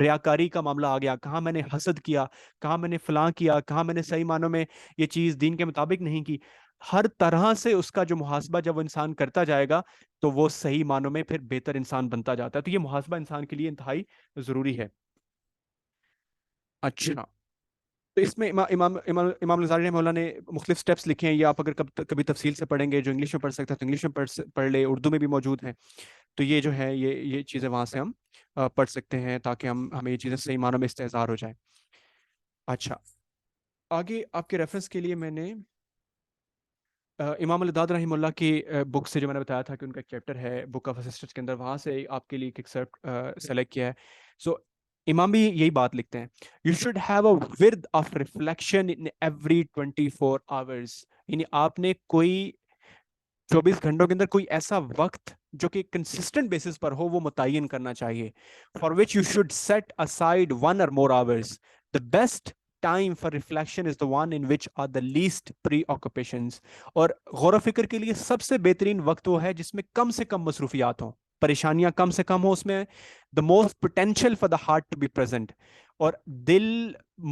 ریاکاری کا معاملہ آ گیا، کہاں میں نے حسد کیا، کہاں میں نے فلاں کیا، کہاں میں نے صحیح معنوں میں یہ چیز دین کے مطابق نہیں کی۔ ہر طرح سے اس کا جو محاسبہ جب وہ انسان کرتا جائے گا تو وہ صحیح معنوں میں پھر بہتر انسان بنتا جاتا ہے۔ تو یہ محاسبہ انسان کے لیے انتہائی ضروری ہے۔ اچھا، تو اس میں امام غزالی رحمہ اللہ نے مختلف سٹیپس لکھے ہیں، یہ آپ اگر کبھی تفصیل سے پڑھیں گے، جو انگلش میں پڑھ سکتا ہے تو انگلش میں پڑھ لے، اردو میں بھی موجود ہیں، تو یہ جو ہے یہ چیزیں وہاں سے ہم پڑھ سکتے ہیں تاکہ ہمیں یہ چیزیں صحیح معنوں میں استحضار ہو جائیں۔ اچھا، آگے آپ کے ریفرنس کے لیے میں نے امام الداد رحمہ اللہ کی بک سے، جو میں نے بتایا تھا کہ ان کا ایک چیپٹر ہے بک آف اسسٹنس کے اندر، وہاں سے آپ کے لیے ایک ایکسرپٹ سلیکٹ کیا ہے۔ سو امام بھی یہی بات لکھتے ہیں، یو شوڈ ہیو اے ورد of reflection in every 24 hours, یعنی آپ نے کوئی 24 گھنٹوں کے اندر کوئی ایسا وقت جو کہ کنسسٹنٹ بیسس پر ہو وہ متعین کرنا چاہیے، for which you should set aside 1 or more hours. The best time for reflection is the one in which are the least preoccupations. اور غور و فکر کے لیے سب سے بہترین وقت وہ ہے جس میں کم سے کم مصروفیات ہوں، پریشانیاں کم سے کم ہوں اس میں، the most potential for the heart to be present، اور دل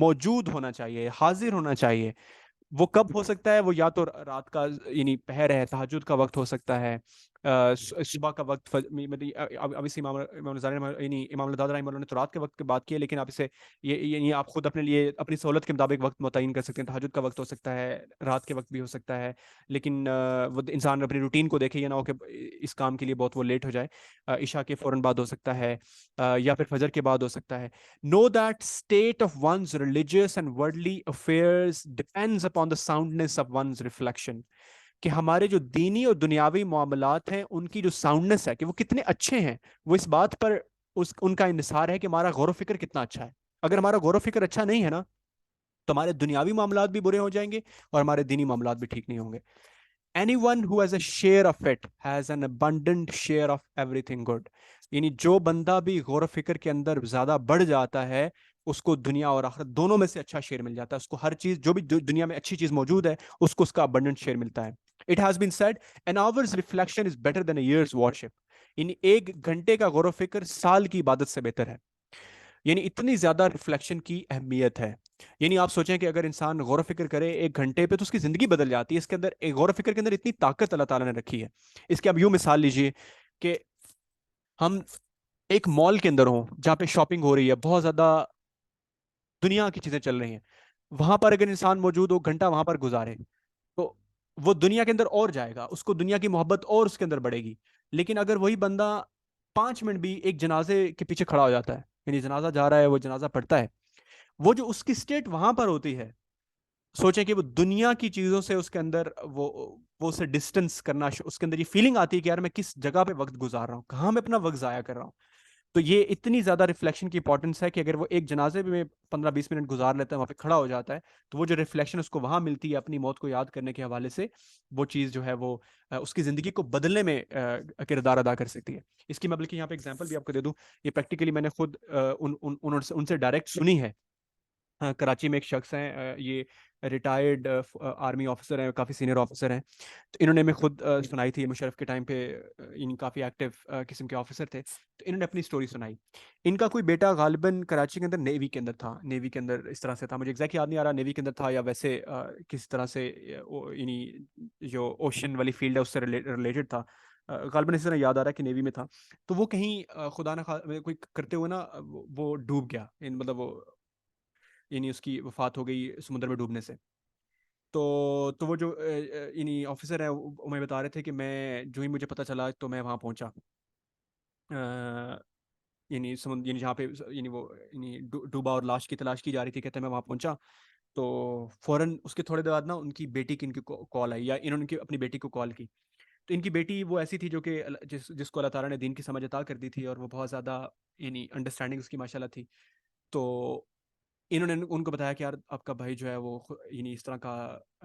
موجود ہونا چاہیے، حاضر ہونا چاہیے۔ وہ کب ہو سکتا ہے؟ وہ یا تو رات کا یعنی پہر ہے، تہجد کا وقت ہو سکتا ہے، صبح کا وقت، اب اس امام غزالی یعنی امام الداد رحمہ اللہ نے تو رات کے وقت کی بات کی ہے، لیکن آپ اسے یعنی آپ خود اپنے لیے اپنی سہولت کے مطابق وقت متعین کر سکتے ہیں، تہجد کا وقت ہو سکتا ہے، رات کے وقت بھی ہو سکتا ہے، لیکن وہ انسان اپنی روٹین کو دیکھے، یہ نہ ہو کہ اس کام کے لیے بہت وہ لیٹ ہو جائے۔ عشاء کے فوراً بعد ہو سکتا ہے، یا پھر فجر کے بعد ہو سکتا ہے۔ Know that state of one's religious and worldly affairs depends upon the soundness of one's reflection، کہ ہمارے جو دینی اور دنیاوی معاملات ہیں ان کی جو ساؤنڈنس ہے، کہ وہ کتنے اچھے ہیں، وہ اس بات پر ان کا انحصار ہے کہ ہمارا غور و فکر کتنا اچھا ہے۔ اگر ہمارا غور و فکر اچھا نہیں ہے نا تو ہمارے دنیاوی معاملات بھی برے ہو جائیں گے اور ہمارے دینی معاملات بھی ٹھیک نہیں ہوں گے۔ Anyone who has a share of it has an abundant share of everything good، یعنی جو بندہ بھی غور و فکر کے اندر زیادہ بڑھ جاتا ہے اس کو دنیا اور آخرت دونوں میں سے اچھا شیئر مل جاتا ہے، اس کو ہر چیز جو بھی دنیا میں اچھی چیز موجود ہے اس کو اس کا abundant شیئر ملتا ہے۔ It has been said an hour's reflection is better than a year's worship، یعنی 1 گھنٹے کا غور و فکر سال کی عبادت سے بہتر ہے۔ یعنی اتنی زیادہ ریفلیکشن کی اہمیت ہے۔ یعنی آپ سوچیں کہ اگر انسان غور و فکر کرے 1 گھنٹے پہ تو اس کی زندگی بدل جاتی ہے۔ اس کے اندر ایک غور و فکر کے اندر اتنی طاقت اللہ تعالیٰ نے رکھی ہے۔ اس کی اب یوں مثال لیجئے کہ ہم ایک مال کے اندر ہوں جہاں پہ شاپنگ ہو رہی ہے، بہت زیادہ دنیا کی چیزیں چل رہی ہیں، وہاں پر اگر انسان موجود ہو، گھنٹہ وہاں پر گزارے تو وہ دنیا کے اندر اور جائے گا، اس کو دنیا کی محبت اور اس کے اندر بڑھے گی۔ لیکن اگر وہی بندہ 5 منٹ بھی ایک جنازے کے پیچھے کھڑا ہو جاتا ہے، یعنی جنازہ جا رہا ہے، وہ جنازہ پڑھتا ہے، وہ جو اس کی سٹیٹ وہاں پر ہوتی ہے، سوچیں کہ وہ دنیا کی چیزوں سے اس کے اندر وہ اسے ڈسٹنس کرنا، اس کے اندر یہ فیلنگ آتی ہے کہ یار میں کس جگہ پہ وقت گزار رہا ہوں، کہاں میں اپنا وقت ضائع کر رہا ہوں۔ تو یہ اتنی زیادہ ریفلیکشن کی امپورٹنس ہے کہ اگر وہ ایک جنازے میں 15-20 منٹ گزار لیتا ہے، وہاں پہ کھڑا ہو جاتا ہے، تو وہ جو ریفلیکشن اس کو وہاں ملتی ہے اپنی موت کو یاد کرنے کے حوالے سے، وہ چیز جو ہے وہ اس کی زندگی کو بدلنے میں کردار ادا کر سکتی ہے۔ اس کی میں بلکہ یہاں پہ ایگزامپل بھی آپ کو دے دوں، یہ پریکٹیکلی میں نے خود ان سے ڈائریکٹ سنی ہے۔ کراچی میں ایک شخص ہیں، یہ ریٹائرڈ آرمی آفیسر ہیں، کافی سینئر آفیسر ہیں، تو انہوں نے ہمیں خود سنائی تھی، مشرف کے ٹائم پہ ان کافی ایکٹیو قسم کے آفیسر تھے، تو انہوں نے اپنی سٹوری سنائی۔ ان کا کوئی بیٹا غالباً کراچی کے اندر نیوی کے اندر تھا، نیوی کے اندر اس طرح سے تھا، مجھے ایگزیکٹ یاد نہیں آ رہا نیوی کے اندر تھا یا ویسے کس طرح سے یعنی جو اوشن والی فیلڈ ہے اس سے ریلیٹڈ تھا، غالباً اس طرح یاد آ رہا ہے کہ نیوی میں تھا۔ تو وہ کہیں خدا نہ کوئی کرتے ہوئے نا وہ ڈوب گیا، مطلب وہ یعنی اس کی وفات ہو گئی سمندر میں ڈوبنے سے۔ تو وہ جو یعنی آفیسر ہیں وہ میں بتا رہے تھے کہ میں جو ہی مجھے پتہ چلا تو میں وہاں پہنچا، یعنی جہاں پہ یعنی وہ یعنی ڈوبا اور لاش کی تلاش کی جا رہی تھی، کہتے ہیں میں وہاں پہنچا تو فوراً اس کے تھوڑے دیر بعد نا ان کی بیٹی کی ان کی کال آئی، یا انہوں نے اپنی بیٹی کو کال کی۔ تو ان کی بیٹی وہ ایسی تھی جو کہ جس کو اللہ تعالیٰ نے دین کی سمجھ عطا کر دی تھی، اور وہ بہت زیادہ یعنی انڈرسٹینڈنگ اس کی ماشاء اللہ تھی۔ تو انہوں نے ان کو بتایا کہ یار آپ کا بھائی جو ہے وہ یعنی اس طرح کا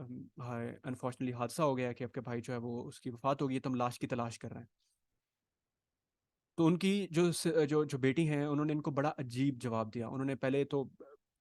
انفارچونیٹلی حادثہ ہو گیا کہ آپ کے بھائی جو ہے وہ اس کی وفات ہو گئی، تو ہم لاش کی تلاش کر رہے ہیں۔ تو ان کی جو بیٹی ہیں انہوں نے ان کو بڑا عجیب جواب دیا۔ انہوں نے پہلے تو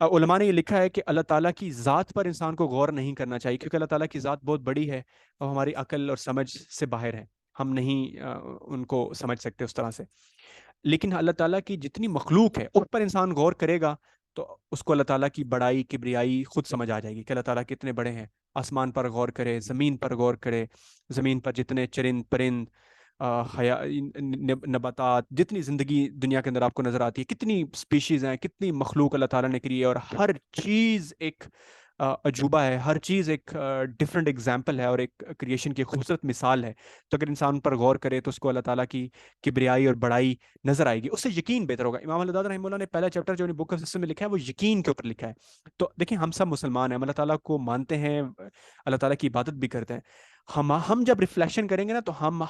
علماء نے یہ لکھا ہے کہ اللہ تعالیٰ کی ذات پر انسان کو غور نہیں کرنا چاہیے، کیونکہ اللہ تعالیٰ کی ذات بہت بڑی ہے اور ہماری عقل اور سمجھ سے باہر ہے، ہم نہیں ان کو سمجھ سکتے اس طرح سے۔ لیکن اللہ تعالیٰ کی جتنی مخلوق ہے اس پر انسان غور کرے گا تو اس کو اللہ تعالیٰ کی بڑائی کبریائی خود سمجھ آ جائے گی کہ اللہ تعالیٰ کتنے بڑے ہیں۔ آسمان پر غور کرے، زمین پر غور کرے، زمین پر جتنے چرند پرند نباتات، جتنی زندگی دنیا کے اندر آپ کو نظر آتی ہے، کتنی سپیشیز ہیں، کتنی مخلوق اللہ تعالیٰ نے کری ہے، اور ہر چیز ایک عجوبہ ہے، ہر چیز ایک ڈفرینٹ ایگزامپل ہے اور ایک کریشن کی خوبصورت مثال ہے۔ تو اگر انسان پر غور کرے تو اس کو اللہ تعالیٰ کی کبریائی اور بڑائی نظر آئے گی، اس سے یقین بہتر ہوگا۔ امام اللہ رحمہ اللہ نے پہلا چیپٹر جو بک آف سسٹم میں لکھا ہے وہ یقین کے اوپر لکھا ہے۔ تو دیکھیں ہم سب مسلمان ہیں، ہم اللہ تعالیٰ کو مانتے ہیں، اللہ تعالیٰ کی عبادت بھی کرتے ہیں۔ ہم جب ریفلیکشن کریں گے نا تو ہم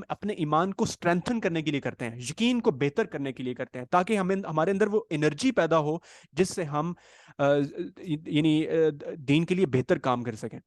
اپنے ایمان کو اسٹرینتھن کرنے کے لیے کرتے ہیں، یقین کو بہتر کرنے کے لیے کرتے ہیں، تاکہ ہمارے اندر وہ انرجی پیدا ہو جس سے ہم یعنی دین کے لیے بہتر کام کر سکیں۔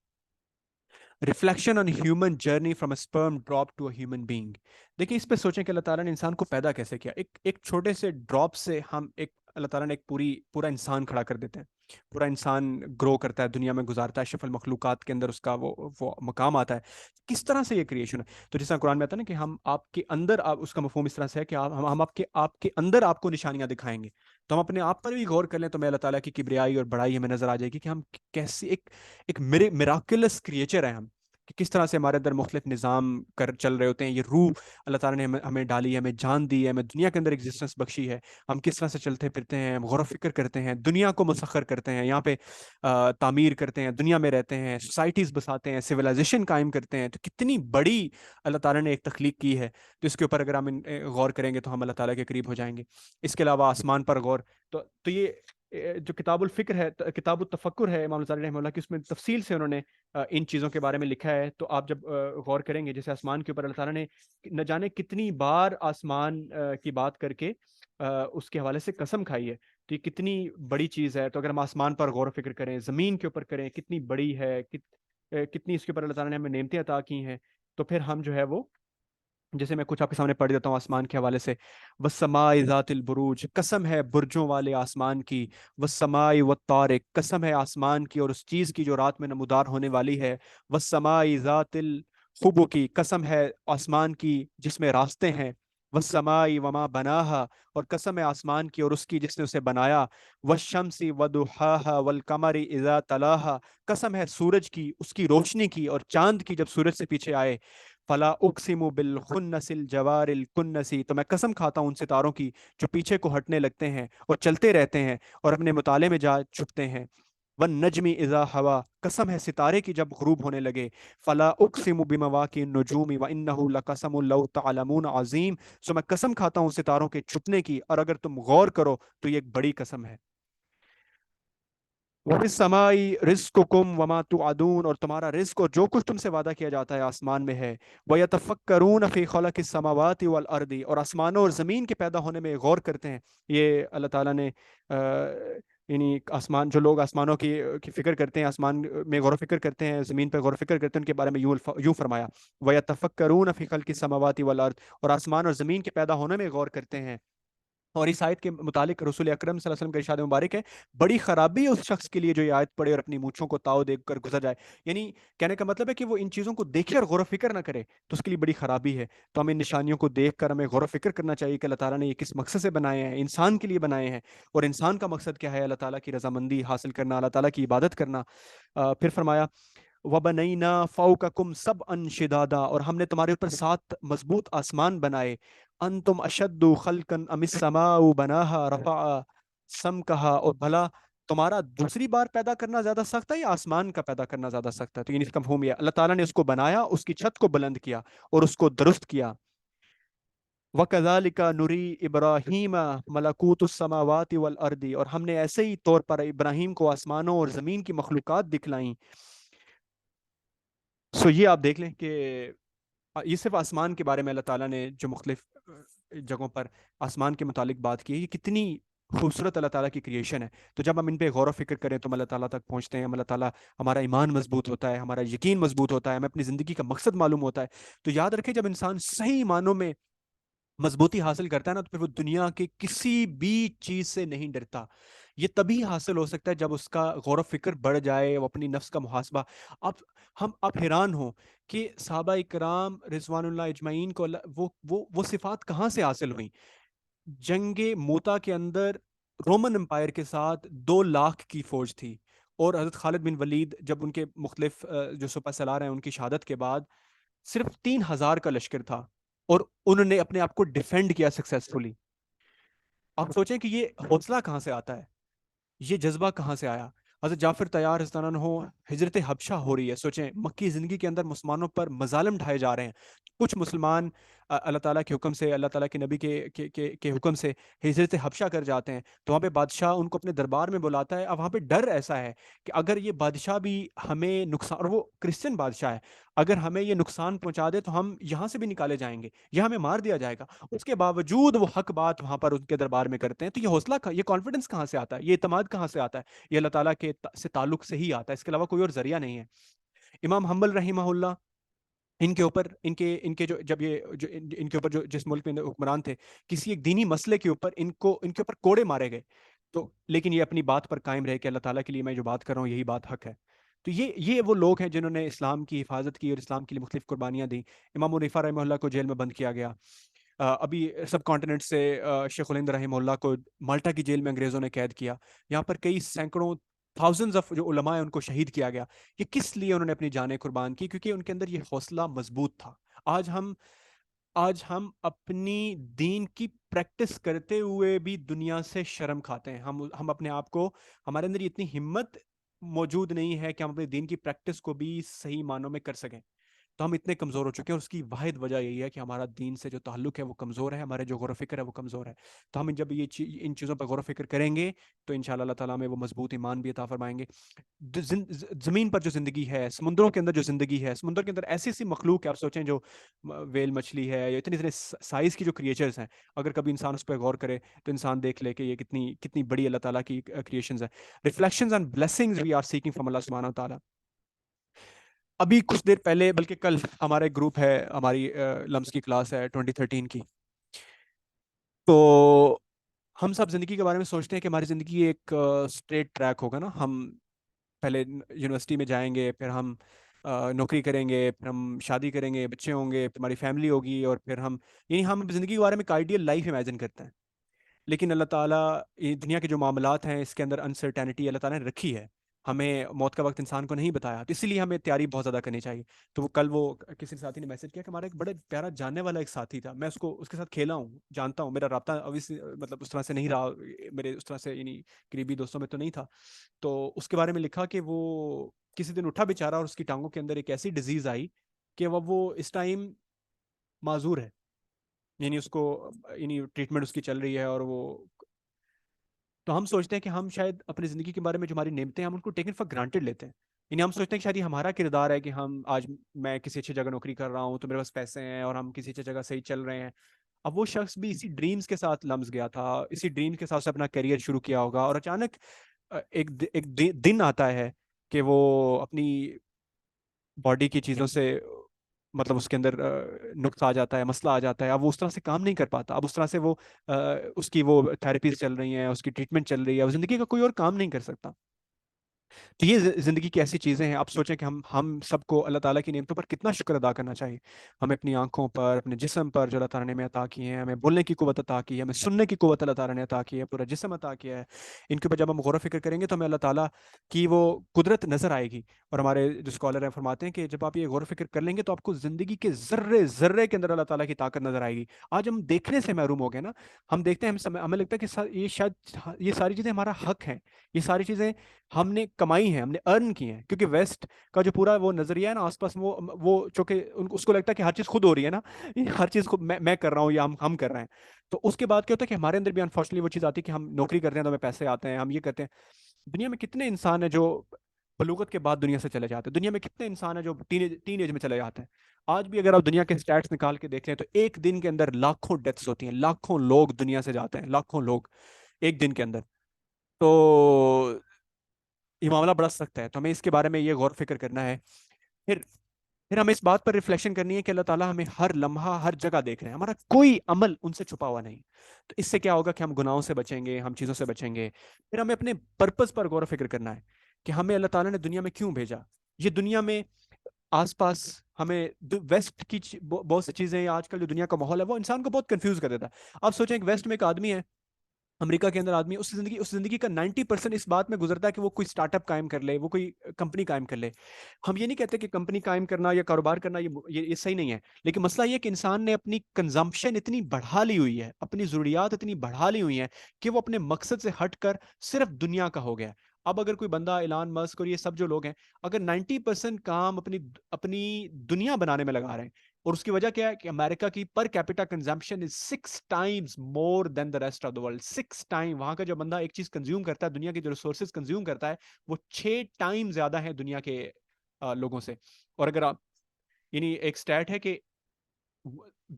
Reflection on human journey from a sperm drop to a human being. دیکھیں اس پہ سوچیں کہ اللہ تعالیٰ نے انسان کو پیدا کیسے کیا۔ ایک چھوٹے سے ڈراپ سے ہم اللہ تعالیٰ نے ایک پورا انسان کھڑا کر دیتے ہیں، پورا انسان گرو کرتا ہے، دنیا میں گزارتا ہے، شف المخلوقات کے اندر اس کا وہ مقام آتا ہے۔ کس طرح سے یہ کریشن ہے؟ تو جس طرح قرآن میں آتا ہے نا کہ ہم آپ کے اندر، اس کا مفہوم اس طرح سے ہے کہ ہم آپ کے اندر آپ کو نشانیاں دکھائیں گے۔ تو ہم اپنے آپ پر بھی غور کر لیں تو میں اللہ تعالیٰ کی کبریائی اور بڑائی ہمیں نظر آ جائے گی کہ ہم کیسی ایک میراکلس کریچر ہیں ہم، کہ کس طرح سے ہمارے اندر مختلف نظام چل رہے ہوتے ہیں۔ یہ روح اللہ تعالیٰ نے ہمیں ڈالی ہے، ہمیں جان دی ہے، ہمیں دنیا کے اندر ایگزسٹنس بخشی ہے۔ ہم کس طرح سے چلتے پھرتے ہیں، غور و فکر کرتے ہیں، دنیا کو مسخر کرتے ہیں، یہاں پہ تعمیر کرتے ہیں، دنیا میں رہتے ہیں، سوسائٹیز بساتے ہیں، سویلائزیشن قائم کرتے ہیں۔ تو کتنی بڑی اللہ تعالیٰ نے ایک تخلیق کی ہے، تو اس کے اوپر اگر ہم غور کریں گے تو ہم اللہ تعالیٰ کے قریب ہو جائیں گے۔ اس کے علاوہ آسمان پر غور، تو یہ جو کتاب الفکر ہے، کتاب التفکر ہے امام غزالی رحمہ اللہ کی، اس میں تفصیل سے انہوں نے ان چیزوں کے بارے میں لکھا ہے۔ تو آپ جب غور کریں گے، جیسے آسمان کے اوپر اللہ تعالیٰ نے نہ جانے کتنی بار آسمان کی بات کر کے اس کے حوالے سے قسم کھائی ہے، تو یہ کتنی بڑی چیز ہے۔ تو اگر ہم آسمان پر غور و فکر کریں، زمین کے اوپر کریں، کتنی بڑی ہے، کتنی اس کے اوپر اللہ تعالیٰ نے ہمیں نعمتیں عطا کی ہیں، تو پھر ہم جو ہے وہ، جیسے میں کچھ آپ کے سامنے پڑھ دیتا ہوں آسمان کے حوالے سے۔ وَالسَّمَاءِ ذَاتِ الْبُرُوجِ، قسم ہے برجوں والے آسمان کی۔ وَالسَّمَاءِ وَالطَّارِقِ، قسم ہے آسمان کی اور اس چیز کی جو رات میں نمودار ہونے والی ہے۔ وَالسَّمَاءِ ذَاتِ الْحُبُكِ، قسم ہے آسمان کی جس میں راستے ہیں۔ وَالسَّمَاءِ وَمَا بَنَاهَا، اور قسم ہے آسمان کی اور اس کی جس نے اسے بنایا۔ وَالشَّمْسِ وَضُحَاهَا وَالْقَمَرِ إِذَا تَلَاهَا، قسم ہے سورج کی، اس کی روشنی کی اور چاند کی جب سورج سے پیچھے آئے۔ فلا اقسم بالخنس الجوار الکنسی، تو میں قسم کھاتا ہوں ان ستاروں کی جو پیچھے کو ہٹنے لگتے ہیں اور چلتے رہتے ہیں اور اپنے مطالعے میں جا چھپتے ہیں۔ والنجم اذا ہوا، قسم ہے ستارے کی جب غروب ہونے لگے۔ فلا اقسم بمواقع النجوم وانه لقسم لو تعلمون عظیم، سو میں قسم کھاتا ہوں ستاروں کے چھپنے کی، اور اگر تم غور کرو تو یہ ایک بڑی قسم ہے۔ وَفِي السَّمَاءِ رِزْقُكُمْ وَمَا تُوعَدُونَ، اور تمہارا رزق اور جو کچھ تم سے وعدہ کیا جاتا ہے آسمان میں ہے۔ وَيَتَفَكَّرُونَ فِي خَلَقِ السَّمَاوَاتِ وَالْأَرْضِ، اور آسمانوں اور زمین کے پیدا ہونے میں غور کرتے ہیں۔ یہ اللہ تعالیٰ نے یعنی جو لوگ آسمانوں کی فکر کرتے ہیں، آسمان میں غور و فکر کرتے ہیں، زمین پہ غور و فکر کرتے ہیں، ان کے بارے میں یوں فرمایا وَيَتَفَكَّرُونَ فِي خَلْقِ السَّمَاوَاتِ وَالْأَرْضِ، اور آسمان اور زمین کے پیدا ہونے میں غور کرتے ہیں۔ اور اس آیت کے متعلق رسول اکرم صلی اللہ علیہ وسلم کا ارشاد مبارک ہے، بڑی خرابی ہے اس شخص کے لیے جو یہ آیت پڑھے اور اپنی مونچھوں کو تاؤ دیکھ کر گزر جائے۔ یعنی کہنے کا مطلب ہے کہ وہ ان چیزوں کو دیکھے اور غور و فکر نہ کرے تو اس کے لیے بڑی خرابی ہے۔ تو ہمیں ان نشانیوں کو دیکھ کر ہمیں غور و فکر کرنا چاہیے کہ اللہ تعالیٰ نے یہ کس مقصد سے بنائے ہیں، انسان کے لیے بنائے ہیں، اور انسان کا مقصد کیا ہے، اللہ تعالیٰ کی رضامندی حاصل کرنا، اللہ تعالیٰ کی عبادت کرنا۔ پھر فرمایا وَبَنَيْنَا فَوْقَكُمْ سَبْعًا شِدَادًا، اور ہم نے تمہارے اوپر 7 مضبوط آسمان بنائے۔ انتم اشد خلقا ام السماء بناها رفع سمكها، اور بھلا تمہارا دوسری بار پیدا کرنا زیادہ سخت ہے یا آسمان کا پیدا کرنا زیادہ سخت ہے؟ تو یعنی اس کا مفہوم یہ اللہ تعالیٰ نے اس کو بنایا، اس کی چھت کو بلند کیا اور اس کو درست کیا۔ وَكَذَلِكَ نُرِي إِبْرَاهِيمَ مَلَكُوتُ السَّمَاوَاتِ وَالْأَرْضِ، اور ہم نے ایسے ہی طور پر ابراہیم کو آسمانوں اور زمین کی مخلوقات دکھلائیں۔ سو یہ آپ دیکھ لیں کہ یہ صرف آسمان کے بارے میں اللہ تعالیٰ نے جو مختلف جگہوں پر آسمان کے متعلق بات کی ہے، یہ کتنی خوبصورت اللہ تعالیٰ کی کریشن ہے۔ تو جب ہم ان پہ غور و فکر کریں تو ہم اللہ تعالیٰ تک پہنچتے ہیں، ہم اللہ تعالیٰ، ہمارا ایمان مضبوط ہوتا ہے، ہمارا یقین مضبوط ہوتا ہے، ہمیں اپنی زندگی کا مقصد معلوم ہوتا ہے۔ تو یاد رکھیں جب انسان صحیح معنوں میں مضبوطی حاصل کرتا ہے نا تو پھر وہ دنیا کے کسی بھی چیز سے نہیں ڈرتا۔ یہ تبھی حاصل ہو سکتا ہے جب اس کا غور و فکر بڑھ جائے، وہ اپنی نفس کا محاسبہ. اب آپ حیران ہوں کہ صحابہ اکرام رضوان اللہ اجمعین کو وہ صفات کہاں سے حاصل ہوئیں. جنگ موتا کے اندر رومن امپائر کے ساتھ 2 لاکھ کی فوج تھی، اور حضرت خالد بن ولید جب ان کے مختلف جو سپہ سالار ہیں ان کی شہادت کے بعد صرف 3,000 کا لشکر تھا، اور انہوں نے اپنے آپ کو ڈیفینڈ کیا سکسیسفلی. آپ سوچیں کہ یہ حوصلہ کہاں سے آتا ہے، یہ جذبہ کہاں سے آیا. حضرت جعفر طیار رضی اللہ عنہ ہو، ہجرت حبشہ ہو رہی ہے، سوچیں مکی زندگی کے اندر مسلمانوں پر مظالم ڈھائے جا رہے ہیں. کچھ مسلمان اللہ تعالیٰ کے حکم سے، اللہ تعالیٰ کے نبی کے حکم سے ہجرت حبشہ کر جاتے ہیں، تو وہاں پہ بادشاہ ان کو اپنے دربار میں بلاتا ہے. اب وہاں پہ ڈر ایسا ہے کہ اگر یہ بادشاہ بھی ہمیں نقصان، اور وہ کرسچن بادشاہ ہے، اگر ہمیں یہ نقصان پہنچا دے تو ہم یہاں سے بھی نکالے جائیں گے یا ہمیں مار دیا جائے گا. اس کے باوجود وہ حق بات وہاں پر ان کے دربار میں کرتے ہیں. تو یہ حوصلہ، یہ کانفیڈنس کہاں سے آتا ہے، یہ اعتماد کہاں سے آتا ہے؟ یہ اللہ تعالیٰ کے سے تعلق سے ہی آتا ہے، اس کے علاوہ کوئی اور ذریعہ نہیں ہے. امام حنبل رحمہ اللہ، ان کے اوپر ان کے جو جب یہ جو ان کے اوپر جو جس ملک میں حکمران تھے، کسی ایک دینی مسئلے کے اوپر ان کے اوپر کوڑے مارے گئے، تو لیکن یہ اپنی بات پر قائم رہے کہ اللہ تعالیٰ کے لیے میں جو بات کر رہا ہوں یہی بات حق ہے. تو یہ وہ لوگ ہیں جنہوں نے اسلام کی حفاظت کی اور اسلام کے لیے مختلف قربانیاں دیں. امام حنیفہ رحمہ اللہ کو جیل میں بند کیا گیا. ابھی سب کانٹیننٹ سے شیخ الہند رحمہ اللہ کو مالٹا کی جیل میں انگریزوں نے قید کیا. یہاں پر کئی سینکڑوں تھاؤزنڈز آف جو علماء ہیں ان کو شہید کیا گیا. یہ کس لیے انہوں نے اپنی جانیں قربان کی؟ کیونکہ ان کے اندر یہ حوصلہ مضبوط تھا. آج ہم اپنی دین کی پریکٹس کرتے ہوئے بھی دنیا سے شرم کھاتے ہیں. ہم اپنے آپ کو، ہمارے اندر اتنی ہمت موجود نہیں ہے کہ ہم اپنے دین کی پریکٹس کو بھی صحیح معنوں میں کر سکیں. تو ہم اتنے کمزور ہو چکے ہیں، اور اس کی واحد وجہ یہی ہے کہ ہمارا دین سے جو تعلق ہے وہ کمزور ہے، ہمارے جو غور و فکر ہے وہ کمزور ہے. تو ہم جب ان چیزوں پر غور و فکر کریں گے تو انشاءاللہ اللہ تعالیٰ ہمیں وہ مضبوط ایمان بھی عطا فرمائیں گے. زمین پر جو زندگی ہے، سمندروں کے اندر جو زندگی ہے، سمندر کے اندر ایسی ایسی مخلوق ہے، آپ سوچیں جو ویل مچھلی ہے، یا اتنے اتنے سائز کی جو کریچرز ہیں، اگر کبھی انسان اس پہ غور کرے تو انسان دیکھ لے کہ یہ کتنی کتنی بڑی اللہ تعالیٰ کی کریشنز ہیں. Reflections and blessings we are seeking from اللہ سبحانہ و تعالیٰ. ابھی کچھ دیر پہلے، بلکہ کل، ہمارا ایک گروپ ہے، ہماری لمس کی کلاس ہے 2013 کی. تو ہم سب زندگی کے بارے میں سوچتے ہیں کہ ہماری زندگی ایک اسٹریٹ ٹریک ہوگا نا. ہم پہلے یونیورسٹی میں جائیں گے، پھر ہم نوکری کریں گے، پھر ہم شادی کریں گے، بچے ہوں گے، پھر ہماری فیملی ہوگی، اور پھر ہم زندگی کے بارے میں ایک آئیڈیل لائف امیجن کرتے ہیں. لیکن اللہ تعالیٰ، یہ دنیا کے جو معاملات ہیں اس کے اندر انسرٹینٹی اللہ تعالیٰ نے رکھی ہے. ہمیں موت کا وقت انسان کو نہیں بتایا، تو اسی لیے ہمیں تیاری بہت زیادہ کرنی چاہیے. تو وہ کسی ساتھی نے میسج کیا کہ ہمارا ایک بڑا پیارا جاننے والا ایک ساتھی تھا، میں اس کے ساتھ کھیلا ہوں، جانتا ہوں، میرا رابطہ مطلب اس طرح سے نہیں رہا، میرے اس طرح سے یعنی قریبی دوستوں میں تو نہیں تھا. تو اس کے بارے میں لکھا کہ وہ کسی دن اٹھا بیچارہ، اور اس کی ٹانگوں کے اندر ایک ایسی ڈیزیز آئی کہ وہ اس ٹائم معذور ہے. یعنی اس کو یعنی ٹریٹمنٹ اس کی چل رہی ہے، اور وہ، تو ہم سوچتے ہیں کہ ہم شاید اپنی زندگی کے بارے میں جو ہماری نعمتیں ہیں ہم ان کو ٹیکن فار گرانٹیڈ لیتے ہیں. یعنی ہم سوچتے ہیں کہ شاید یہ ہمارا کردار ہے کہ آج میں کسی اچھی جگہ نوکری کر رہا ہوں تو میرے پاس پیسے ہیں اور ہم کسی اچھی جگہ صحیح چل رہے ہیں. اب وہ شخص بھی اسی ڈریمز کے ساتھ لمس گیا تھا، اسی ڈریم کے ساتھ سے اپنا کیریئر شروع کیا ہوگا، اور اچانک ایک دن آتا ہے کہ وہ اپنی باڈی کی چیزوں سے، مطلب اس کے اندر نقص آ جاتا ہے، مسئلہ آ جاتا ہے. اب وہ اس طرح سے کام نہیں کر پاتا، اب اس طرح سے اس کی وہ تھراپیز چل رہی ہیں، اس کی ٹریٹمنٹ چل رہی ہے، وہ زندگی کا کوئی اور کام نہیں کر سکتا. تو یہ زندگی کی ایسی چیزیں ہیں. آپ سوچیں کہ ہم سب کو اللہ تعالیٰ کی نعمتوں پر کتنا شکر ادا کرنا چاہیے. ہمیں اپنی آنکھوں پر، اپنے جسم پر جو اللہ تعالیٰ نے ہمیں عطا کی ہیں، ہمیں بولنے کی قوت عطا کی ہے، ہمیں سننے کی قوت اللہ تعالیٰ نے عطا کی ہے، پورا جسم عطا کیا ہے. ان کے اوپر جب ہم غور و فکر کریں گے تو ہمیں اللہ تعالیٰ کی وہ قدرت نظر آئے گی. اور ہمارے جو اسکالر ہیں فرماتے ہیں کہ جب آپ یہ غور و فکر کر لیں گے تو آپ کو زندگی کے ذرے ذرے کے اندر اللہ تعالیٰ کی طاقت نظر آئے گی. آج ہم دیکھنے سے محروم ہو گئے نا. ہم دیکھتے ہیں، ہمیں لگتا ہے کہ یہ شاید یہ ساری چیزیں ہمارا حق ہیں، یہ ساری چیزیں ہم نے کمائی ہیں، ہم نے ارن کی ہیں. کیونکہ ویسٹ کا جو پورا وہ نظریہ ہے نا آس پاس، وہ چونکہ اس کو لگتا ہے کہ ہر چیز خود ہو رہی ہے نا، ہر چیز خود میں کر رہا ہوں یا ہم کر رہے ہیں. تو اس کے بعد کیا ہوتا ہے کہ ہمارے اندر بھی انفارچونیٹلی وہ چیز آتی ہے کہ ہم نوکری کرتے ہیں تو ہمیں پیسے آتے ہیں، ہم یہ کرتے ہیں. دنیا میں کتنے انسان ہیں جو بلوغت کے بعد دنیا سے چلے جاتے ہیں؟ دنیا میں کتنے انسان ہیں جو ٹین ایج میں چلے جاتے ہیں؟ آج بھی اگر آپ دنیا کے سٹیٹس نکال کے دیکھ لیں تو ایک دن کے اندر لاکھوں ڈیتھس ہوتی ہیں، لاکھوں لوگ دنیا سے جاتے ہیں، لاکھوں لوگ ایک دن کے اندر. تو یہ معاملہ بڑا سخت ہے، تو ہمیں اس کے بارے میں یہ غور و فکر کرنا ہے. پھر پھر ہمیں اس بات پر ریفلیکشن کرنی ہے کہ اللہ تعالیٰ ہمیں ہر لمحہ ہر جگہ دیکھ رہے ہیں، ہمارا کوئی عمل ان سے چھپا ہوا نہیں. تو اس سے کیا ہوگا کہ ہم گناہوں سے بچیں گے، ہم چیزوں سے بچیں گے. پھر ہمیں اپنے پرپز پر غور و فکر کرنا ہے کہ ہمیں اللہ تعالیٰ نے دنیا میں کیوں بھیجا. یہ دنیا میں آس پاس ہمیں ویسٹ کی بہت سی چیزیں، آج کل جو دنیا کا ماحول ہے وہ انسان کو بہت کنفیوز کر دیتا ہے. آپ سوچیں کہ ویسٹ میں ایک آدمی ہے، امریکہ کے اندر آدمی، اس زندگی کا 90% اس بات میں گزرتا ہے کہ وہ کوئی اسٹارٹ اپ قائم کر لے، وہ کوئی کمپنی قائم کر لے. ہم یہ نہیں کہتے کہ کمپنی قائم کرنا یا کاروبار کرنا یہ صحیح نہیں ہے، لیکن مسئلہ یہ ہے کہ انسان نے اپنی کنزمپشن اتنی بڑھا لی ہوئی ہے، اپنی ضروریات اتنی بڑھا لی ہوئی ہیں کہ وہ اپنے مقصد سے ہٹ کر صرف دنیا کا ہو گیا. اب اگر کوئی بندہ ایلان مسک اور یہ سب جو لوگ ہیں، اگر 90% کام اپنی دنیا بنانے میں لگا رہے ہیں، اور اس کی وجہ کیا ہے کہ امریکہ کی per capita consumption is 6 times more than the rest of the world. 6 time وہاں کا جو بندہ ایک چیز کنزیوم کرتا ہے، دنیا کے جو ریسورسز کنزیوم کرتا ہے، وہ 6 ٹائم زیادہ ہے دنیا کے لوگوں سے. اور اگر آپ، یعنی ایک سٹیٹ ہے کہ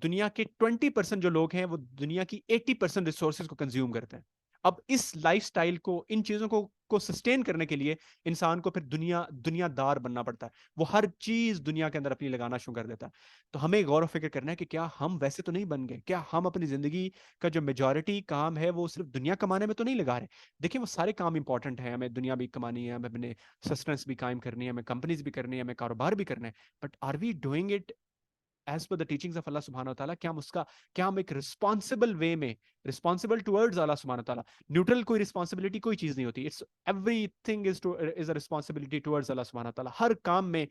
دنیا کے 20% جو لوگ ہیں وہ دنیا کی 80% ریسورسز کو کنزیوم کرتے ہیں. اب اس لائف سٹائل کو، ان چیزوں کو سسٹین کرنے کے لیے انسان کو پھر دنیا دار بننا پڑتا ہے. وہ ہر چیز دنیا کے اندر اپنی لگانا شروع کر دیتا ہے. تو ہمیں غور و فکر کرنا ہے کہ کیا ہم ویسے تو نہیں بن گئے، کیا ہم اپنی زندگی کا جو میجورٹی کام ہے وہ صرف دنیا کمانے میں تو نہیں لگا رہے. دیکھیں وہ سارے کام امپورٹنٹ ہیں، ہمیں دنیا بھی کمانی ہے، ہمیں اپنے سسٹنس بھی قائم کرنی ہے، ہمیں کمپنیز بھی کرنی ہے، ہمیں کاروبار بھی کرنا ہے. But are we doing it as per the teachings of اللہ سبحانہ وتعالیٰ؟ کیا ہم ایک رسپانسبل وے میں، رسپانسبل ٹورڈز اللہ سبحانہ وتعالیٰ، نیوٹرل کوئی رسپانسبلٹی کوئی چیز نہیں ہوتی. It's everything is a responsibility towards اللہ سبحانہ وتعالیٰ. ہر کام میں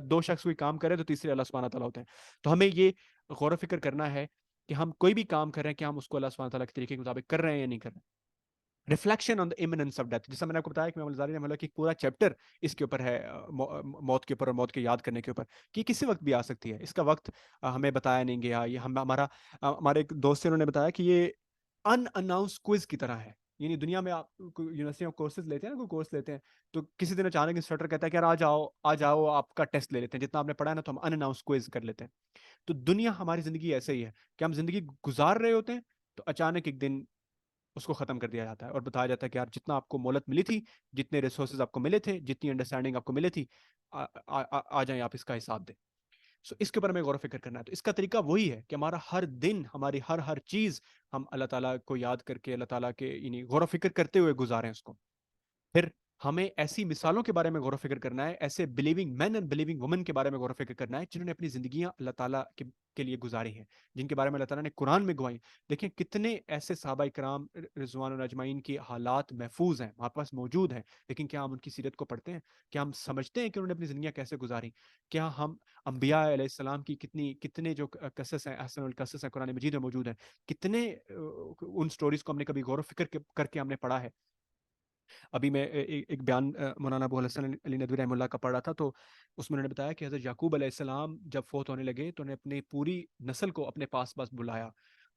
دو شخص کوئی کام کرے تو تیسرے اللہ سبحانہ وتعالیٰ ہوتے ہیں. تو ہمیں یہ غور و فکر کرنا ہے کہ ہم کوئی بھی کام کر رہے ہیں کہ ہم اس کو اللہ سبحانہ وتعالیٰ کے طریقے کے مطابق کر رہے ہیں یا نہیں کر رہے ہیں. Reflection on the imminence of death, جیسا میں نے آپ کو بتایا کہ امام الغزالی رحمہ اللہ کی پورا چیپٹر اس کے اوپر ہے، موت کے اوپر اور موت کے یاد کرنے کے اوپر، کہ یہ کسی وقت بھی آ سکتی ہے. اس کا وقت ہمیں بتایا نہیں گیا. یہ ہمارے ایک دوست سے انہوں نے بتایا کہ یہ ان اناؤنس کوئز کی طرح ہے. یعنی دنیا میں آپ یونیورسٹی میں کورسز لیتے ہیں نا، کوئی کورس لیتے ہیں تو کسی دن اچانک انسٹرکٹر کہتا ہے کہ یار آ جاؤ آپ کا ٹیسٹ لے لیتے ہیں، جتنا آپ نے پڑھا ہے نا تو ہم ان اناؤنس کوئز کر لیتے ہیں. تو دنیا ہماری زندگی ایسے ہی ہے کہ ہم زندگی گزار رہے ہوتے ہیں تو اچانک ایک دن اس کو ختم کر دیا جاتا ہے اور بتایا جاتا ہے کہ یار جتنا آپ کو مہلت ملی تھی، جتنے ریسورسز آپ کو ملے تھے، جتنی انڈرسٹینڈنگ آپ کو ملے تھی، آ جائیں آپ اس کا حساب دیں. سو اس کے اوپر ہمیں غور و فکر کرنا ہے. تو اس کا طریقہ وہی ہے کہ ہمارا ہر دن، ہماری ہر چیز ہم اللہ تعالیٰ کو یاد کر کے، اللہ تعالیٰ کے یعنی غور و فکر کرتے ہوئے گزاریں اس کو. پھر ہمیں ایسی مثالوں کے بارے میں غور و فکر کرنا ہے، ایسے believing men and believing women کے بارے میں غور و فکر کرنا ہے جنہوں نے اپنی زندگیاں اللہ تعالیٰ کے لیے گزاری ہیں، جن کے بارے میں اللہ تعالیٰ نے قرآن میں گوائی. دیکھیں کتنے ایسے صحابہ کرام رضوان اجمعین کی حالات محفوظ ہیں، ہمارے پاس موجود ہیں، لیکن کیا ہم ان کی سیرت کو پڑھتے ہیں؟ کیا ہم سمجھتے ہیں کہ انہوں نے اپنی زندگیاں کیسے گزاری؟ کیا ہم انبیاء علیہ السلام کی کتنے جو قصص ہیں، احسن القصص ہیں، قرآن مجید میں موجود ہیں، کتنے ان سٹوریز کو ہم نے کبھی غور و فکر کر کے ہم نے پڑھا ہے؟ ابھی میں ایک بیان مولانا ابو الحسن علی ندوی رحمہ اللہ کا پڑھا تھا، تو اس میں انہوں نے بتایا کہ حضرت یعقوب علیہ السلام جب فوت ہونے لگے تو انہیں اپنی پوری نسل کو اپنے پاس بلایا،